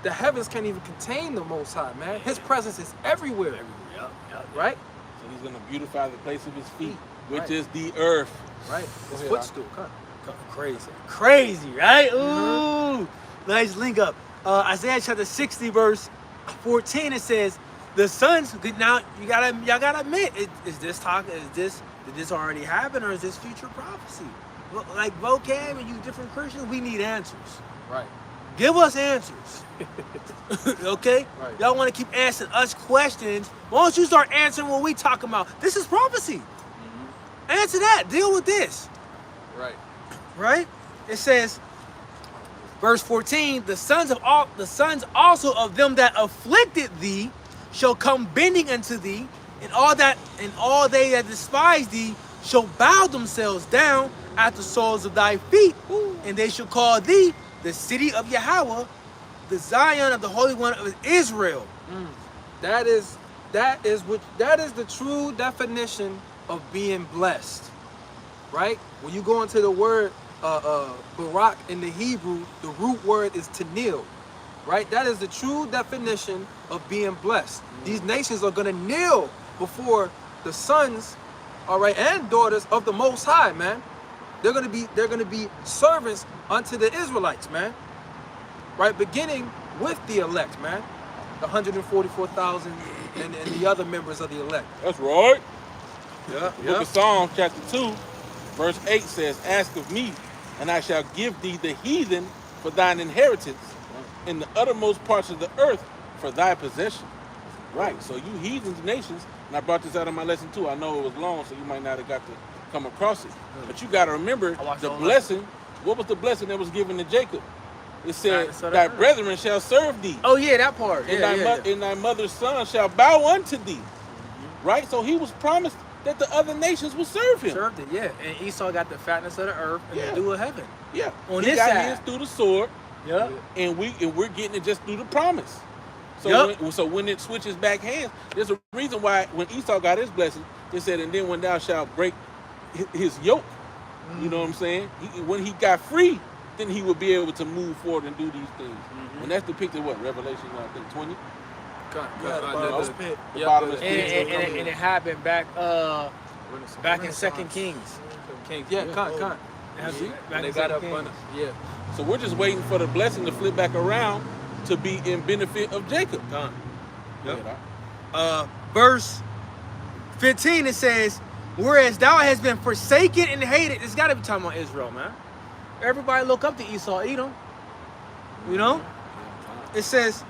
The heavens can't even contain the Most High, man. His presence is everywhere. Yep. Right? So he's going to beautify the place of his feet, which Right. is the earth. Right. His ahead, footstool. Con. Crazy, right? Ooh, nice link up. Isaiah chapter 60, verse 14. It says, "The sons." Now y'all gotta admit, is this talk? Did this already happen, or is this future prophecy? Well, like vocab and you different Christians, we need answers. Right. Give us answers. Okay? Right. Y'all want to keep asking us questions? Why don't you start answering what we talking about? This is prophecy. Answer that. Deal with this. Right. Right? It says, verse 14, the sons also of them that afflicted thee shall come bending unto thee, and all they that despise thee shall bow themselves down at the soles of thy feet, and they shall call thee the city of Yahweh, the Zion of the Holy One of Israel. That is the true definition of being blessed, right? When you go into the word Barak in the Hebrew, the root word is to kneel, right? That is the true definition of being blessed. These nations are gonna kneel before the sons, all right, and daughters of the Most High, man. They're gonna be servants unto the Israelites, man. Right, beginning with the elect, man. The 144,000 and the other members of the elect. That's right. Yeah, Book of Psalms, chapter 2, verse 8 says, "Ask of me, and I shall give thee the heathen for thine inheritance, in the uttermost parts of the earth for thy possession." Right. So you heathens nations, and I brought this out in my lesson too. I know it was long, so you might not have got to come across it. But you got to remember I watched the all blessing. What was the blessing that was given to Jacob? It said, Fatness of the "Thy earth." brethren shall serve thee, Oh yeah, that part. and, Yeah, and thy mother's son shall bow unto thee." Right. So he was promised that the other nations would serve him. Served it, yeah. And Esau got the fatness of the earth and Yeah. the dew of heaven. Yeah. On he this got side. his through the sword, Yeah. and we're getting it just through the promise. So Yep. so when it switches back hands, there's a reason why when Esau got his blessing, it said, "And then when thou shalt break his yoke," you know what I'm saying? When he got free, then he would be able to move forward and do these things. And that's depicted what Revelation, I think 20. Yeah, the bottomless pit. The Yeah, bottomless And, pit. and it happened back in Second Kings. Kings. Yeah, Con. It happened And back they in got 2 up Kings. on Yeah. So we're just waiting for the blessing to flip back around to be in benefit of Jacob. Done. Yeah. Verse 15 it says, "Whereas thou hast been forsaken and hated," it's got to be talking about Israel, man. Everybody look up to Esau, Edom. You know? It says,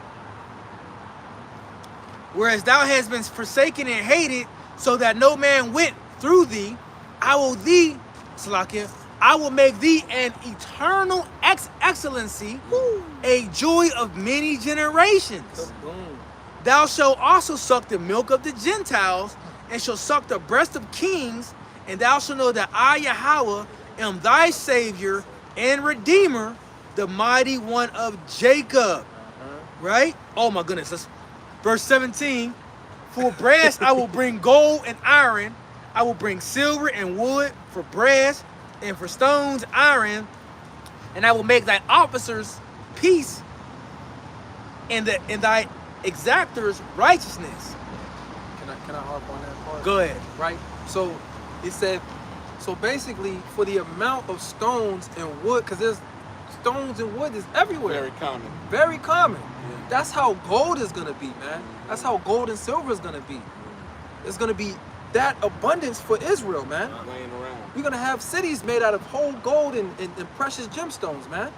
"Whereas thou hast been forsaken and hated, so that no man went through thee, I will make thee an eternal excellency, a joy of many generations. Boom. Thou shalt also suck the milk of the Gentiles, and shalt suck the breast of kings, and thou shalt know that I, Yahweh, am thy Savior and Redeemer, the mighty one of Jacob." Right? Oh my goodness. Verse 17. "For brass I will bring gold and iron. I will bring silver and wood for brass, and for stones iron. And I will make thy officers peace, and thy exactors righteousness." Can I harp on that part? Go ahead. Right? So it said, so basically for the amount of stones and wood, because there's stones and wood is everywhere. Very common. Very common. Yeah. That's how gold is gonna be, man. That's how gold and silver is gonna be. It's gonna be that abundance for Israel, man. Laying around. We're gonna have cities made out of whole gold and precious gemstones, man.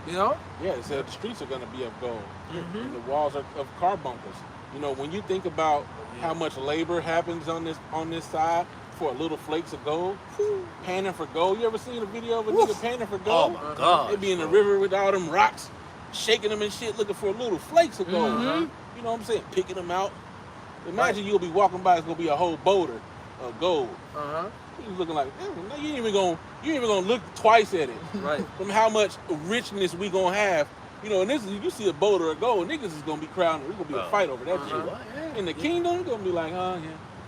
You know? Yeah, it said the streets are going to be of gold. Mm-hmm. And the walls are of carbuncles. You know, when you think about how much labor happens on this side for little flakes of gold, panning for gold. You ever seen a video of a nigga panning for Oh gold? my God. They be in the river with all them rocks, shaking them and shit, looking for little flakes of gold. Mhm. You know what I'm saying? Picking them out. Imagine you'll be walking by, it's gonna be a whole boulder of gold. Uh-huh. You looking like, "Damn, you ain't even gonna look twice at it." Right. From how much richness we gonna have. You know, and this is, you see a boulder of gold, niggas is gonna be crowding. There's gonna be a fight over that shit. In the kingdom, it's gonna be like, yeah.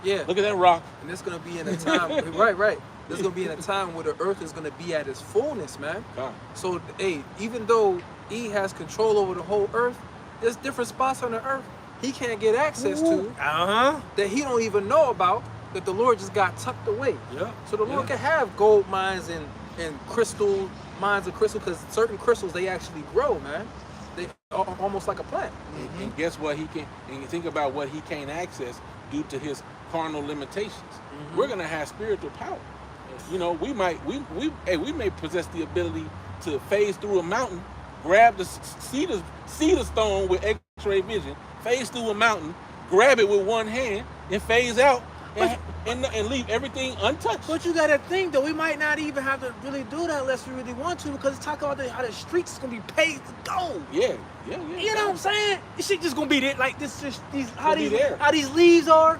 Yeah. Look at that rock. And it's gonna be in a time right. There's gonna be in a time where the earth is gonna be at its fullness, man. God. So hey, even though he has control over the whole earth, there's different spots on the earth he can't get access to Uh-huh. that he don't even know about, that the Lord just got tucked away. Yeah. So the Lord can have gold mines and crystal mines of crystal, because certain crystals they actually grow, man. They are almost like a plant. And guess what he can, and you think about what he can't access due to his carnal limitations. We're gonna have spiritual power. You know, we may possess the ability to phase through a mountain, grab the cedar stone with X-ray vision, phase through a mountain, grab it with one hand, and phase out, and leave everything untouched. But you gotta think though, we might not even have to really do that unless we really want to, because it's talking about how the streets is gonna be paved with gold. Yeah. You know what I'm saying? This shit just gonna be there like this. Just how Gonna be there. these leaves are,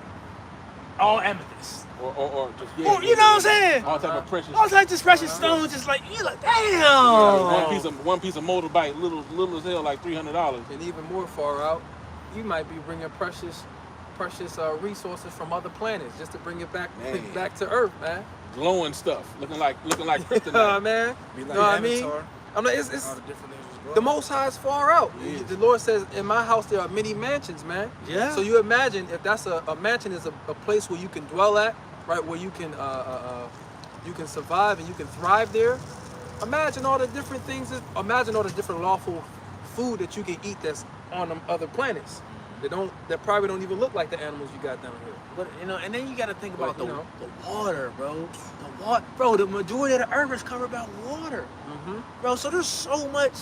all amethyst. Or just Or, you know what I'm saying? All type of precious. All types of precious stones, just like you like, damn. One piece of motorbike, little as hell, like $300. And even more far out, you might be bringing precious resources from other planets just to bring it back Man. back to Earth, man. Glowing stuff, looking like kryptonite. Man. Be You like know what I mean? Avatar. I'm like, it's All the different levels of the glow. Most High is far out. It is. The Lord says, in my house there are many mansions, man. Yeah. So you imagine if that's a mansion is a place where you can dwell at, right? Where you can survive and you can thrive there. Imagine all the different things. Imagine all the different lawful food that you can eat that's on them other planets. That probably don't even look like the animals you got down here. But and then you got to think about But, the water, bro. The water, bro. The majority of the earth is covered by water, bro. So there's so much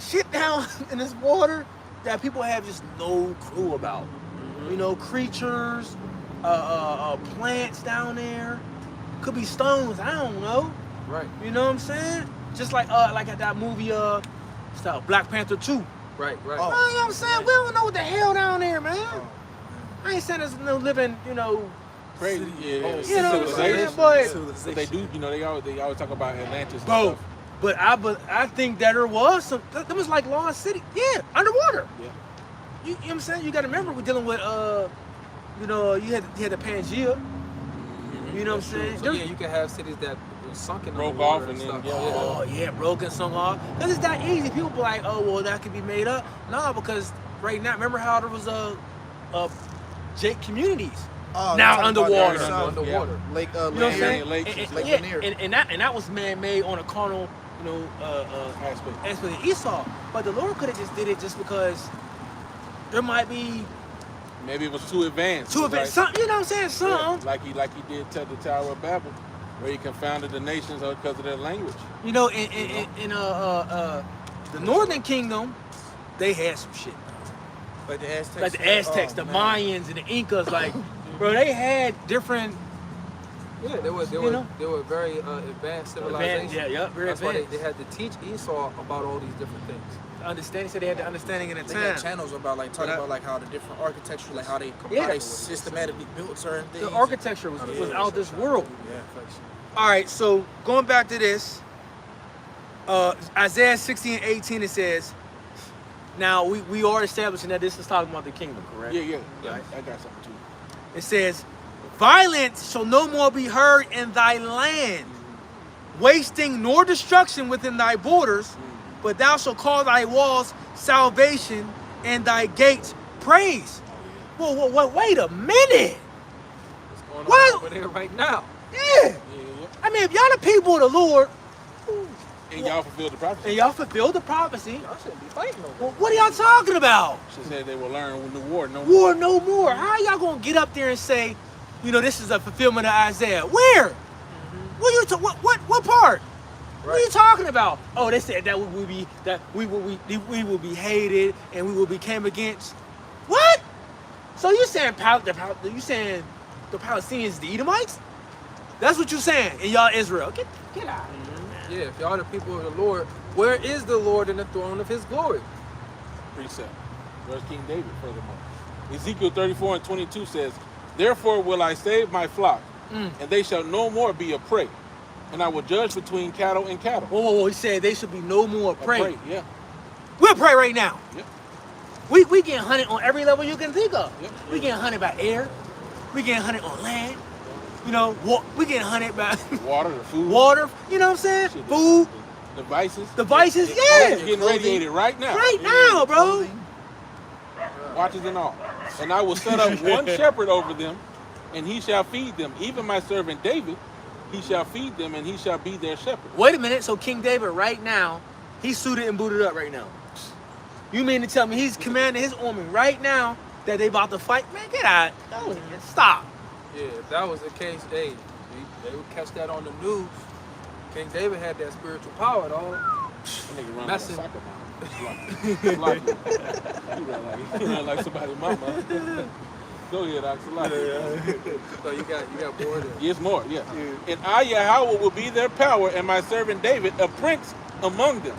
shit down in this water that people have just no clue about. Creatures, plants down there. Could be stones. I don't know. Right. You know what I'm saying? Just like at that movie Black Panther 2. Right. Oh. You know what I'm saying? We don't know what the hell down there, man. I ain't saying there's no living, Crazy, yeah. You know what I'm saying? Civilization. But they do, they always talk about Atlantis and Bro, stuff. but I think that there was some. That was like Lost City, yeah, underwater. Yeah. You know what I'm saying? You got to remember we're dealing with you had the Pangea. You know what I'm saying? So yeah, you can have cities that were sunken Broke underwater off and then, stuff. yeah. Oh yeah, broken sung off. Cause it's that easy. People be like, oh well, that could be made up. No, because right now, remember how there was Jake communities Oh, now talking about underwater. down south. Underwater. Lake, You know what I'm Lanier, saying? Lake And- and and- Lake yeah, Lanier. and that was man-made on a carnal, aspect of Esau. But the Lord could have just did it just because there might be Maybe it was too advanced. two It of was it. Some, you know what I'm saying? yeah, Some. like he did to the Tower of Babel, where he confounded the nations because of their language. In the Northern Kingdom, they had some shit. Like the Aztecs. Like the Aztecs, the Mayans, and the Incas. Like, bro, they had different. Yeah, they were very advanced civilizations. Very That's why advanced. they had to teach Esau about all these different things. Understanding, so they had the understanding in the They got time. channels about talking But about how the different architecture, how they Yeah. systematically built certain things. The architecture was out this world. Yeah. All right, so going back to this, Isaiah 16:18, it says, now we are establishing that this is talking about the kingdom, correct? Yeah. Right. I got something too. It says, violence shall no more be heard in thy land, wasting nor destruction within thy borders, but thou shalt call thy walls salvation and thy gates praise. Whoa, wait a minute. What's going on What? over there right now? Yeah. Yeah. I mean, if y'all the people of the Lord, And y'all fulfilled the prophecy. and y'all fulfilled the prophecy, Y'all shouldn't be fighting over well, what are y'all talking about? She said they will learn when the war no more. War no more. How y'all gonna get up there and say, this is a fulfillment of Isaiah? Where? What you what part? What are you talking about? Oh, they said that we will be hated and we will be came against. What? So you saying the Palestinians the Edomites? That's what you saying in y'all Israel? Get out. Yeah, if y'all the people of the Lord, where is the Lord in the throne of his glory? Precept. Where's King David furthermore? Ezekiel 34:22 says, therefore will I save my flock, and they shall no more be a prey. And I will judge between cattle and cattle. Whoa. He said they should be no more A prey. yeah. We're prey right now. Yep. We getting hunted on every level you can think of. Yep. We getting hunted by air. We getting hunted on land. We getting hunted by Water, the food. water. You know what I'm saying? Shit, Food, Devices. devices. You're Yeah. getting radiated right now. Right now, bro. Watches and all. And I will set up one shepherd over them, and he shall feed them. Even my servant David, he shall feed them, and he shall be their shepherd. Wait a minute. So King David right now, he's suited and booted up right now. You mean to tell me he's commanding his army right now that they about to fight? Man, get out. Go, stop. Yeah, if that was the case, they would catch that on the news. King David had that spiritual power, dog. That nigga run like a Messing. soccer mom. You run like somebody's mama. Go ahead, Oxalate. So you got bored. Yes, more, yeah. And I, Yahweh, will be their power, and my servant David, a prince among them.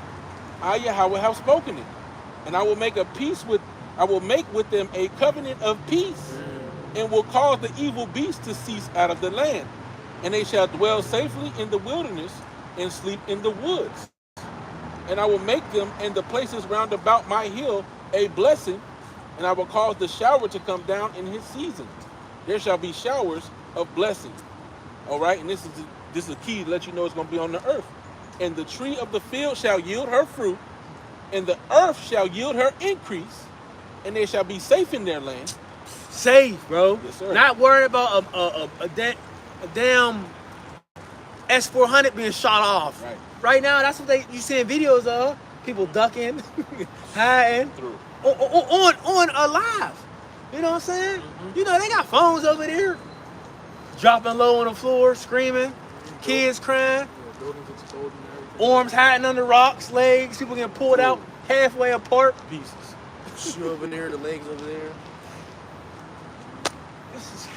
I, Yahweh, have spoken it. And I will make with them a covenant of peace, and will cause the evil beast to cease out of the land. And they shall dwell safely in the wilderness and sleep in the woods. And I will make them and the places round about my hill a blessing, and I will cause the shower to come down in his season. There shall be showers of blessing. All right, and this is a key to let you know it's going to be on the earth. And the tree of the field shall yield her fruit, and the earth shall yield her increase, and they shall be safe in their land. Safe, bro. Yes, sir. Not worried about a damn S400 being shot off. Right. Right now, that's what you seeing videos of. people ducking, hiding, Through. on alive. You know what I'm saying? You know, they got phones over there, dropping low on the floor, screaming, kids crying, Yeah, buildings exploding and everything. arms hiding under rocks, legs, people getting pulled out halfway apart. Pieces. Shoe over there, the legs over there. This is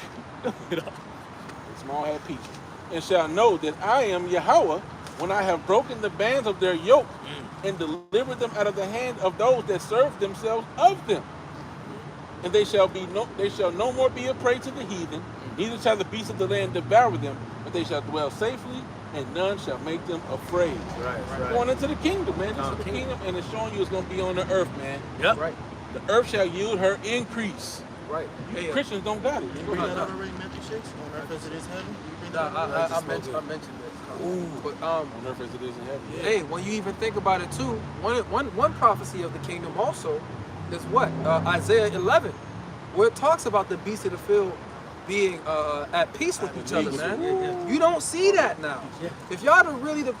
The small had peaches. And shall know that I am Yahweh when I have broken the bands of their yoke and delivered them out of the hand of those that serve themselves of them. And they shall no more be a prey to the heathen, neither shall the beasts of the land devour them, but they shall dwell safely, and none shall make them afraid. right. Going into the kingdom, man. This Oh, is the kingdom. kingdom, and it's showing you it's going to be on the earth, man. Yep. Right, The earth shall yield her increase. right. You Hey, Christians don't got it. You You bring know, that up already, Matthew 6? On earth as it is heaven? You bring that nah, up? I mentioned it. Ooh. But on earth as it is in heaven. hey, when you even think about it too, one prophecy of the kingdom also is what? Isaiah 11, where it talks about the beasts of the field being at peace with each other, man. Yeah. You don't see that now. Yeah. If y'all are really the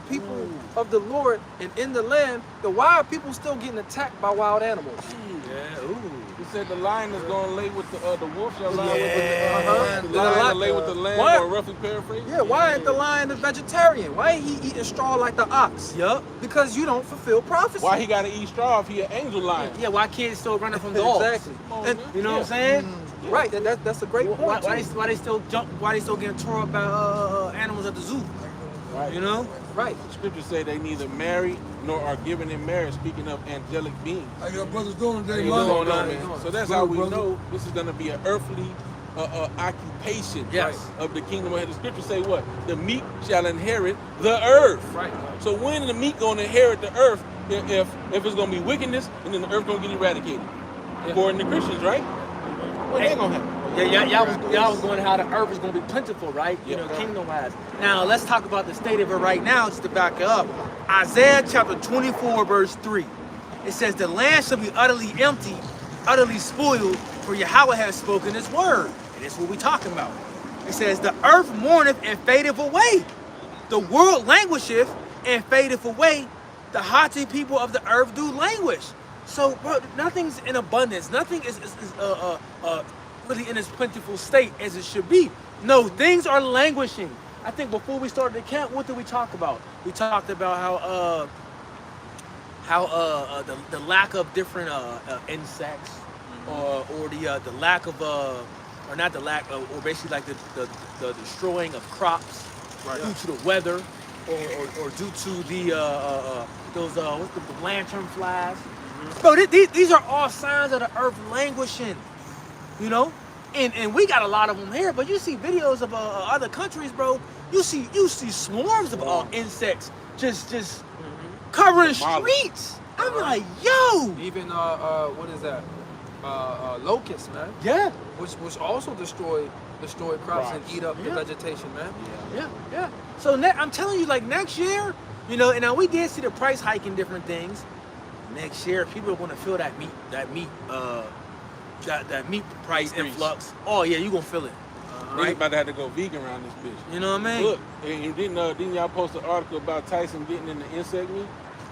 people of the Lord and in the land, then why are people still getting attacked by wild animals? Yeah. Ooh. He said the lion is going to lay with the wolf shall lie with Yeah. the lion will lay with the lamb, What? or roughly paraphrase. Yeah, why ain't the lion a vegetarian? Why ain't he eating straw like the ox? Yup. Because you don't fulfill prophecy. Why he got to eat straw if he an angel lion? Yeah, why kids still running from dogs? Exactly. And, You know what I'm saying? right, that's a great point. Why they still jump? Why they still getting tore up by animals at the zoo? Right. You know? Right. The scriptures say they neither marry nor are given in marriage, speaking of angelic beings. How your brothers doing today, What's man? going on, How you man? doing? So that's Good, how we brother. know this is going to be an earthly occupation Yes. of the kingdom. The scriptures say what? The meek shall inherit the earth. Right. So when the meek going to inherit the earth, if it's going to be wickedness, and then the earth going to get eradicated? According to Christians, right? What ain't going to happen? Yeah, y'all was going how the earth is going to be plentiful, right? You know, kingdom-wise. Now, let's talk about the state of it right now, just to back it up. Isaiah chapter 24, verse 3. It says, the land shall be utterly empty, utterly spoiled, for Yahweh has spoken his word. And that's what we're talking about. It says, the earth mourneth and fadeth away. The world languisheth and fadeth away. The haughty people of the earth do languish. So, bro, nothing's in abundance. Nothing is really in its plentiful state as it should be. No, things are languishing. I think before we started the camp, what did we talk about? We talked about how the lack of different insects, or the lack of or not the lack of, or basically like the destroying of crops due to the weather, or due to the those what's the lantern flies. Bro, these are all signs of the earth languishing, you know, and we got a lot of them here. But you see videos of other countries, bro. You see swarms of insects just covering streets. I'm like, yo, Even what is that? Locusts, man. yeah, Which also destroy crops and eat up the Yeah. vegetation, man. yeah. So I'm telling you, like next year, you know, and now we did see the price hike in different things. Next year, people are going to feel that meat price Increase. influx. Oh yeah, you gonna feel it. Niggas about to have to go vegan around this bitch. You know what I mean? Look, and didn't y'all post an article about Tyson getting in the insect meat?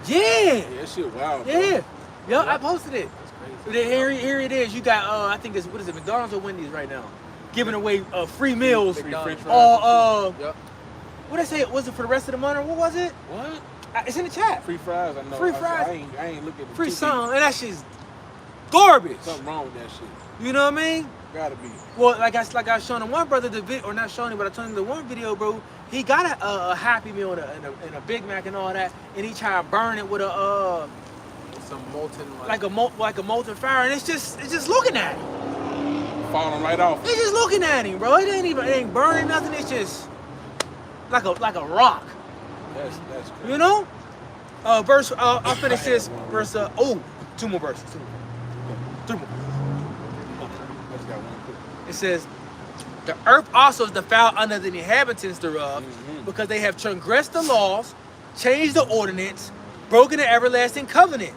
Yeah, Yeah, that shit wild. Bro. yeah. I posted it. Here it is. You got I think it's, what is it, McDonald's or Wendy's right now, giving away free meals. Free French fries. Yep. What did I say? Was it for the rest of the month or what was it? What? It's in the chat. Free fries, I know. Free I fries. ain't looking at the Free two song, and that shit's garbage. pieces. Something wrong with that shit. You know what I mean? Gotta be. Well, like I was showing him one brother or not showing him, but I told him the one video, bro. He got a Happy Meal and a Big Mac and all that, and he tried to burn it with a Some molten like a molten fire, and it's just looking at him. Falling right off. It's just looking at him, bro. It ain't burning nothing. It's just like a rock. That's crazy. You know? Verse. I'll finish this verse. Two more verses. Three more. I just got one quick. It says, the earth also is defiled under the inhabitants thereof, because they have transgressed the laws, changed the ordinance, broken the everlasting covenant.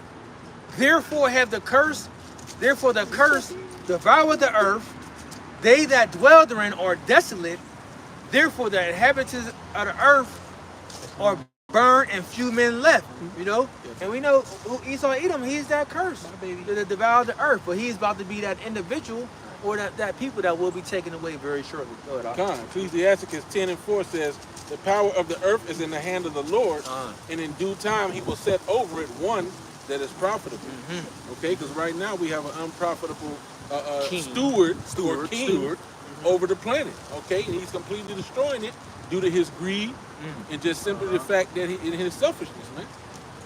Therefore the curse devoured the earth. They that dwell therein are desolate. Therefore the inhabitants of the earth are burned and few men left. You know, and we know who Esau and Edom. He's that curse that devoured the earth, but he's about to be that individual or that people that will be taken away very shortly. Go ahead, Al. Ecclesiasticus 10:4 says, "The power of the earth is in the hand of the Lord, and in due time he will set over it one that is profitable." Okay, because right now we have an unprofitable steward over the planet. Okay, and he's completely destroying it due to his greed and just simply the fact that in his selfishness, man.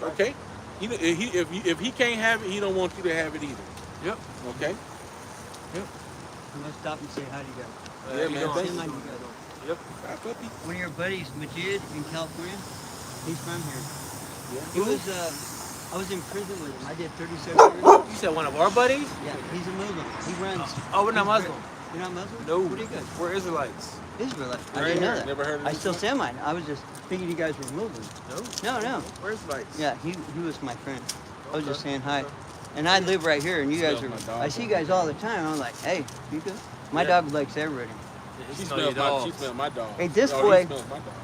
Okay, if he can't have it, he don't want you to have it either. Yep. Okay. I'm gonna stop and say hi to you guys. Yeah, man. Thank Seem you. like you guys. Yep. Hi, puppy. One of your buddies, Majid in California, he's from here. Yeah. He was, I was in prison with him. I did 37 years. You said one of our buddies? Yeah, he's a Muslim. He runs. Oh, we're not he's Muslim. You're not Muslim? No. What are you guys? We're Israelites. Israelite. I Right didn't know here. that. Never heard of I this still before? say mine. I was just thinking you guys were Muslim. No. We're Israelites. Yeah, he was my friend. I was just saying hi. And I live right here, and you guys Smells my are. dog. I see you guys all the time. I'm like, hey, you good? My dog likes everybody. She Smell your smells dogs. my dog. Hey, this Oh, he boy- smells my dog.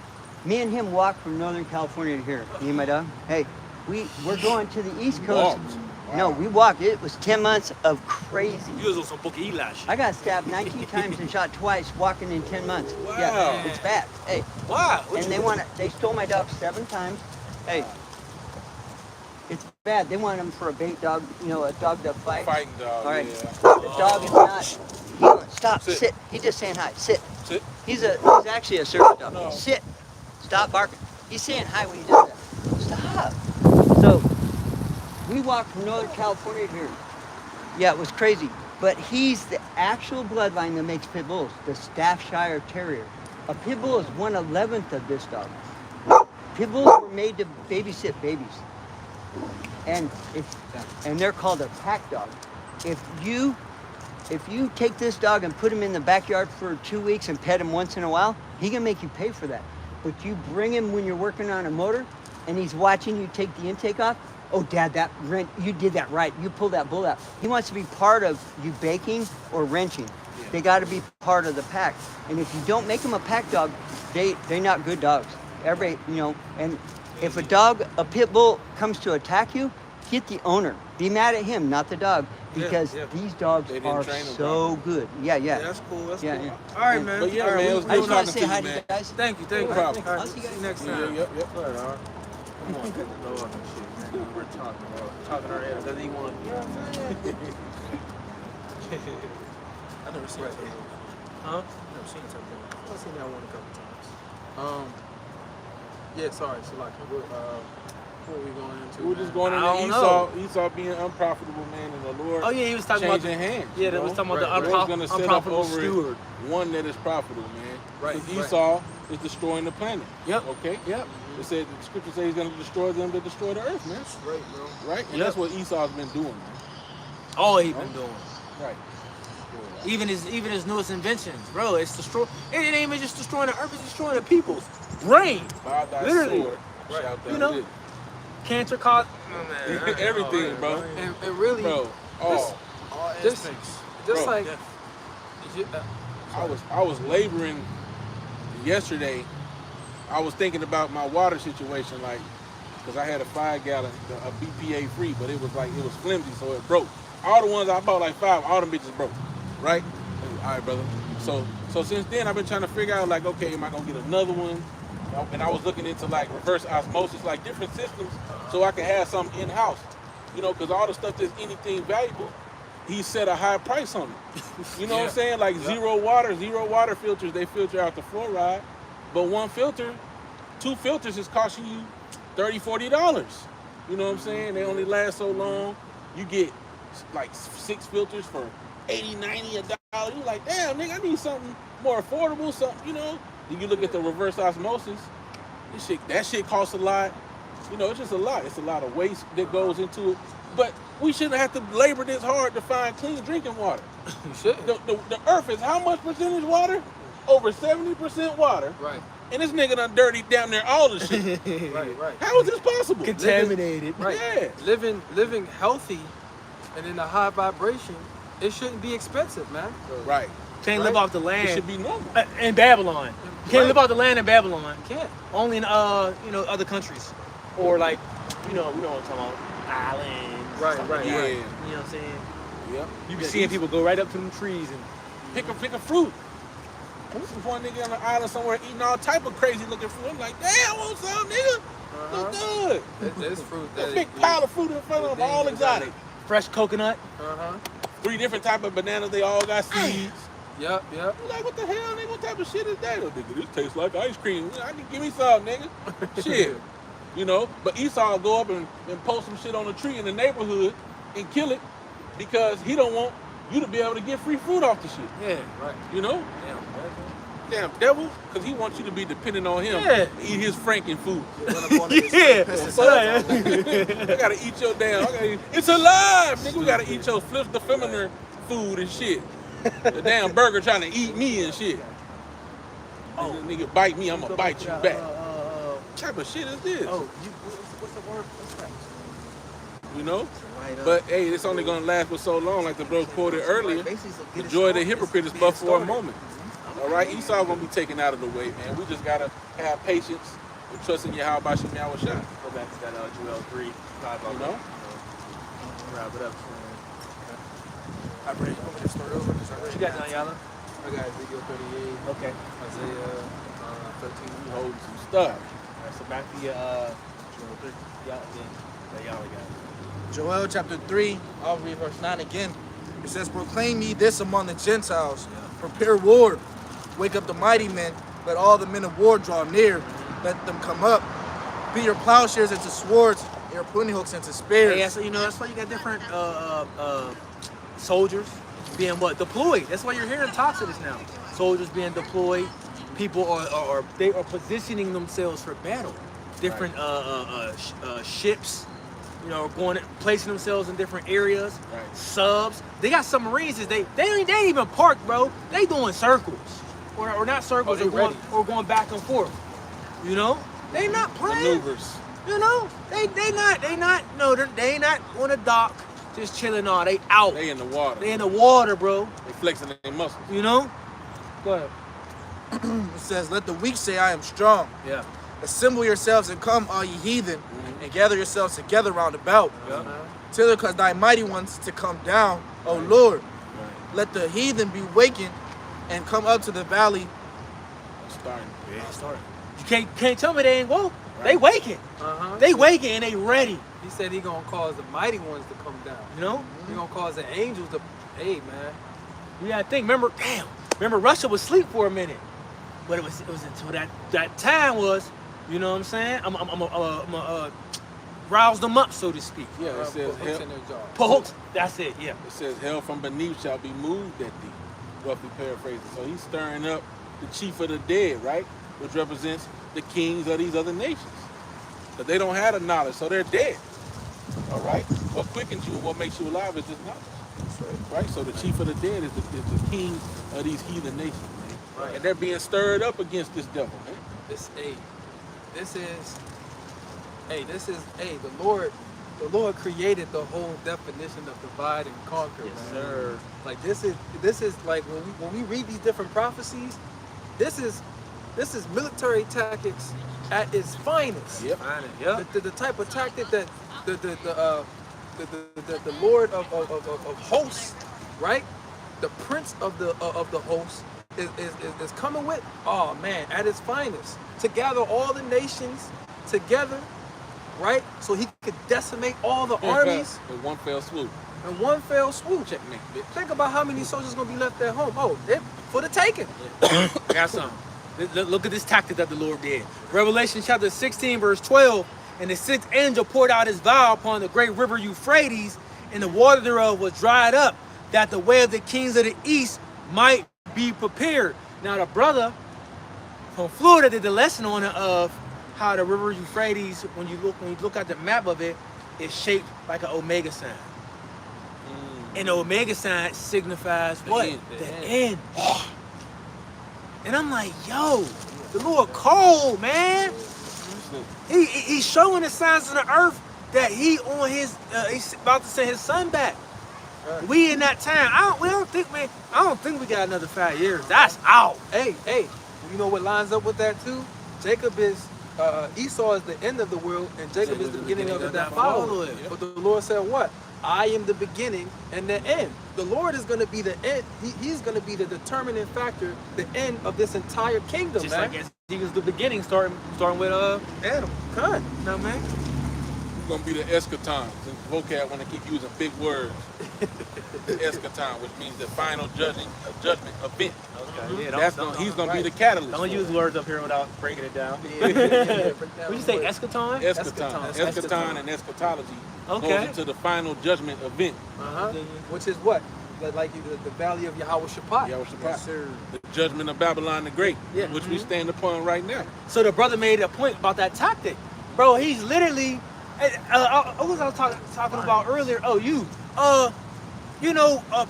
Me and him walked from Northern California to here. Me and my dog. Hey, we're going to the East Coast. Walked. No, we walked. It was 10 months of crazy. You was on some Book of Eli shit. I got stabbed 19 times and shot twice walking in 10 months. Wow. Yeah, it's bad. Hey, Wow. and they stole my dog 7 times. Hey, it's bad. They want him for a bait dog, a dog that fights. Fighting dog. All right. Yeah. The dog is not healing. Stop, Sit. sit. He's just saying hi. Sit. Sit. He's actually a service dog. No. Sit. Stop barking. He's saying hi when he does that. Stop. So we walked from Northern California here. Yeah, it was crazy. But he's the actual bloodline that makes pit bulls, the Staffordshire Terrier. A pit bull is 1/11 of this dog. Pit bulls were made to babysit babies. And they're called a pack dog. If you take this dog and put him in the backyard for 2 weeks and pet him once in a while, he can make you pay for that. But you bring him when you're working on a motor and he's watching you take the intake off. Oh, Dad, you did that right. You pulled that bull out. He wants to be part of you baking or wrenching. They got to be part of the pack. And if you don't make them a pack dog, they're not good dogs. And if a pit bull comes to attack you, hit the owner. Be mad at him, not the dog, because these dogs They didn't are train them so good. Yeah. That's cool. That's Yeah, cool. yeah. All right, man. But yeah, All right, man, it we- was I just good want talking to say to hi you, to you man. guys. Thank you. No problem. All right, I'll see you guys next Yeah, time. yep. Go ahead, all right. Come on, cut the door off and shit, man. We're talking, bro. Talking our ass. Doesn't he want? You know what I'm saying? I never seen Turbo. Huh? Never seen Turbo. I've seen that one a couple times. Yeah, sorry. So like, what are we going into? We were just going I into don't Esau being unprofitable, man, and the Lord Oh yeah, he was talking about. changing hands. Yeah, you they was know? talking about Right, the Lord's gonna set up unprofitable over it steward. one that is profitable, man. Right, Because right. Esau is destroying the planet. Yep. Okay. Yep. It said the scripture says he's going to destroy them that destroy the earth, man. Right, bro. Right. And Yep. that's what Esau's been doing, man. All he been doing. Right. Even his newest inventions, bro. It's destroy. It ain't even just destroying the earth. It's destroying the people's brain. By thy Literally. sword, Right. shalt thou You know? live. Cancer cause. Everything, bro. And really, Bro. Oh, just Bro. like, I was laboring yesterday. I was thinking about my water situation, like, because I had a 5-gallon, a BPA free, but it was flimsy, so it broke. All the ones I bought, like 5, all them bitches broke, right? All right, brother. So since then, I've been trying to figure out, like, okay, am I gonna get another one? And I was looking into like reverse osmosis, like different systems, so I can have something in house, because all the stuff that's anything valuable, he set a high price on it. You know what I'm saying? Like zero water filters, they filter out the fluoride, but one filter, 2 filters is costing you $30, $40. You know what I'm saying? They only last so long. You get like 6 filters for $80, $90 $1. You're like, damn, nigga, I need something more affordable, something, Then you look at the reverse osmosis, that shit costs a lot. It's just a lot. It's a lot of waste that goes into it. But we shouldn't have to labor this hard to find clean drinking water. You shouldn't. The earth is how much percentage water? Over 70% water. Right. And this nigga done dirty down there all the shit. Right. How is this possible? Contaminated. Right. Yeah. Living healthy and in a high vibration, it shouldn't be expensive, man. Right. Can't live Right. off the It land should be normal. in Babylon. You can't Right. live off the land in Babylon. You can't. Only in other countries, or like we know what I'm talking about, islands. Right, stuff right, like Yeah. that. right. You know what I'm saying? Yep. You be seeing people go right up to them trees and Pick a fruit. This is one nigga on the island somewhere eating all type of crazy looking fruit. I'm like, damn, I want some, nigga. Look good. There's fruit A that big pile of fruit in front of them, all exotic. fresh coconut. 3 different type of bananas, they all got seeds. Yep. I'm like, what the hell, nigga? What type of shit is that? Oh, nigga, this tastes like ice cream. I can give me some, nigga. Shit. You know, but Esau will go up and post some shit on a tree in the neighborhood and kill it because he don't want you to be able to get free fruit off the shit. Yeah. Right. You know? Damn devil, because he wants you to be dependent on him Yeah. to eat his Franken food. Yeah. I gotta eat your damn. It's alive, nigga. We gotta eat your flip the feminine food and shit. The damn burger trying to eat me and shit. Oh, nigga bite me, I'ma bite you back. What type of shit is this? What's the word? What's that? You know? But hey, it's only gonna last for so long, like the bro quoted earlier. The joy of the hypocrite is but for a moment. All right, Esau gonna be taken out of the way, man. We just gotta have patience and trust in Yahweh Shem Yahweh Shai. Go back to that Joel 3. You know? Wrap it up. I read over this story over because I What read. you got, Daniela? I got Ezekiel 38, Okay. Isaiah 13. You holding some stuff. All right, so back to your Joel 3. Y'all got it. Joel chapter 3, I'll read verse 9 again. It says, proclaim ye this among the Gentiles. Prepare war. Wake up the mighty men. Let all the men of war draw near. Let them come up. Beat your plowshares into swords, and your pruning hooks into spears. Hey, so, that's why you got different soldiers being deployed. That's why you're hearing talks of this now. Soldiers being deployed. People are positioning themselves for battle. Different ships, placing themselves in different areas. Right. Subs. They got submarines. They ain't even parked, bro. They doing circles, or not circles, they ready. going back and forth. They not playing. Maneuvers. They not on the dock just chilling on. They out. They in the water. They in the water, bro. They flexing their muscles. Go ahead. It says, let the weak say, I am strong. Yeah. Assemble yourselves and come, all ye heathen, and gather yourselves together round about. Till cause thy mighty ones to come down, O Lord. Let the heathen be wakened and come up to the valley. Starting. You can't tell me they ain't woke. They waking. They waking and they ready. He said he gonna cause the mighty ones to come down. He gonna cause the angels to, hey man. You gotta think. Remember Russia was asleep for a minute, but it was until that time was. You know what I'm saying? I'm rouse them up, so to speak. Yeah, it says Put hooks hell, in their jaw. Put hooks. That's it. Yeah. it says hell from beneath shall be moved at thee. Roughly paraphrasing. So he's stirring up the chief of the dead, right? Which represents the kings of these other nations. But they don't have the knowledge, so they're dead. All right? What quickens you and what makes you alive is this knowledge. Right? So the chief of the dead is the king of these heathen nations. Man. Right. And they're being stirred up against this devil, man. The Lord created the whole definition of divide and conquer, Yes, man. sir. Like this is like when we read these different prophecies, this is military tactics at its finest. Yep. Yeah. The type of tactic that the Lord of hosts, right? The Prince of the hosts is coming with. Oh man, at its finest, to gather all the nations together, right? So he could decimate all the armies In one fell swoop. in one fell swoop. Checkmate, bitch. Think about how many soldiers gonna be left at home. Oh, they're for the taking. I got something. Look at this tactic that the Lord did. Revelation chapter 16, verse 12. And the sixth angel poured out his vial upon the great river Euphrates, and the water thereof was dried up, that the way of the kings of the east might be prepared. Now the brother from Florida did the lesson on it of how the river Euphrates, when you look at the map of it, is shaped like an omega sign. And the omega sign signifies what? end. The end. And I'm like, yo, the Lord cold, man. He's showing the signs of the earth that he's about to send his son back. We in that time. I don't think we got another 5 years. That's out. Hey, you know what lines up with that too? Jacob is Esau is the end of the world, and Jacob is the beginning of it that follow it. But the Lord said, "What? I am the beginning and the end." The Lord is going to be the end. He's going to be the determining factor, the end of this entire kingdom, Just man. like he was the beginning, starting with Adam. Con. No man. It's gonna be the eschaton. Since vocab want to keep using big words. The eschaton, which means the final judgment event. Okay. Yeah, He's gonna be the catalyst. Don't for use it. words up here without breaking it down. Break down Would you say the word. eschaton? Eschaton. Eschaton. Eschaton and eschatology Okay. goes into the final judgment event. Which is what? Like the valley of Yahweh Shaphat. Yahweh Shaphat. Yes, sir. The judgment of Babylon the Great, Yeah. which we stand upon right now. So the brother made a point about that tactic, bro. He's literally. What was I talking about earlier? Oh,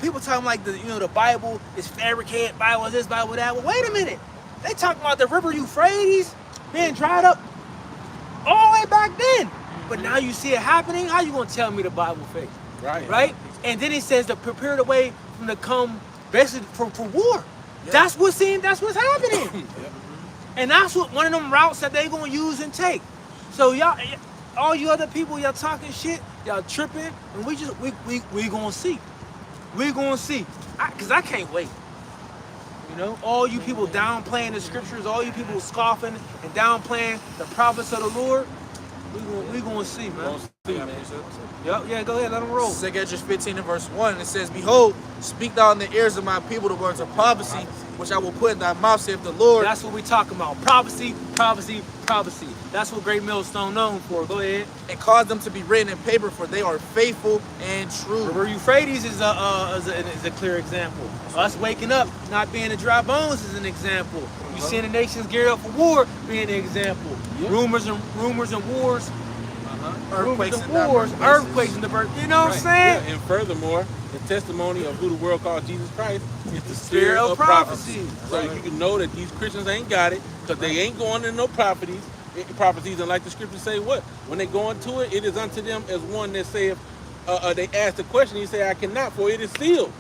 people talking like the Bible is fabricated, Bible is this, Bible that. Well, wait a minute. They talking about the river Euphrates being dried up all the way back then. But now you see it happening. How you gonna tell me the Bible fake? Right? And then it says to prepare the way from to come, basically for war. Yeah. That's what's happening. And that's what one of them routes that they gonna use and take. So y'all, all you other people, y'all talking shit, y'all tripping, and we gonna see. We gonna see. Cause I can't wait. All you people downplaying the scriptures, all you people scoffing and downplaying the prophets of the Lord, we gonna see, man. Gonna see, man. Yep, yeah, go ahead, let them roll. 2 Esdras 15 and verse 1, it says, "Behold, speak thou in the ears of my people the words of prophecy, which I will put in thy mouth, saith the Lord." That's what we talking about. Prophecy, prophecy, prophecy. That's what Great Millstone known for. Go ahead. "And cause them to be written in paper, for they are faithful and true." River Euphrates is a clear example. Us waking up, not being the dry bones is an example. You seeing the nations gear up for war being an example. Yeah. Rumors and wars. Earthquakes Rumors and and wars, numbers. earthquakes in the birth. You know what I'm Yeah, saying? and furthermore, the testimony of who the world calls Jesus Christ is the Spirit spirit of of prophecy. prophecy. So you can know that these Christians ain't got it because they ain't going into no prophecies. And like the scriptures say, what? When they go into it, it is unto them as one that saith, they ask the question, he say, "I cannot, for it is sealed."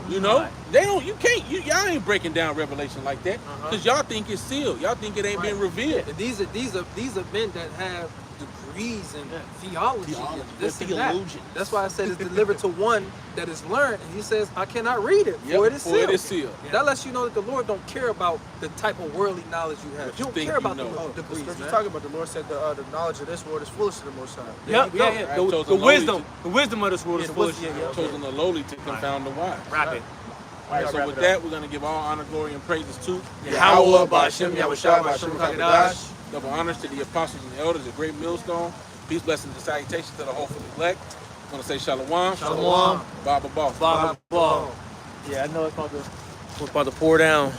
You know, Right. they don't. You can't. Y'all ain't breaking down Revelation like that because y'all think it's sealed. Y'all think it ain't been revealed. And these are men that have degrees in theology, Theology. and this They're and that. theologians. That's why I said it's delivered to one that is learned, and he says, "I cannot read it, Yep, for it is for sealed." it is sealed. That lets you know that the Lord don't care about the type of worldly knowledge you have. What You you don't think care you about know. the The degrees, scripture man. talking about the Lord said the knowledge of this world is foolish to the Most High. Yep, you go. yeah. Right, The chosen lowly wisdom of this world is Yeah, foolish. Chosen the lowly to confound the wise. Wrap it. All right, so Wrap with it that, we're going to give all honor, glory, and praises to Yahweh, Ba'ashem, Yahushua, Ba'ashem, Kakadash. double honors to the apostles and the elders, the great millstone. Peace, blessings, and salutations to the hopeful elect. I'm going to say shalom. Shalom. Baba Boss. Blah, blah, blah. Yeah, I know it's about to pour down.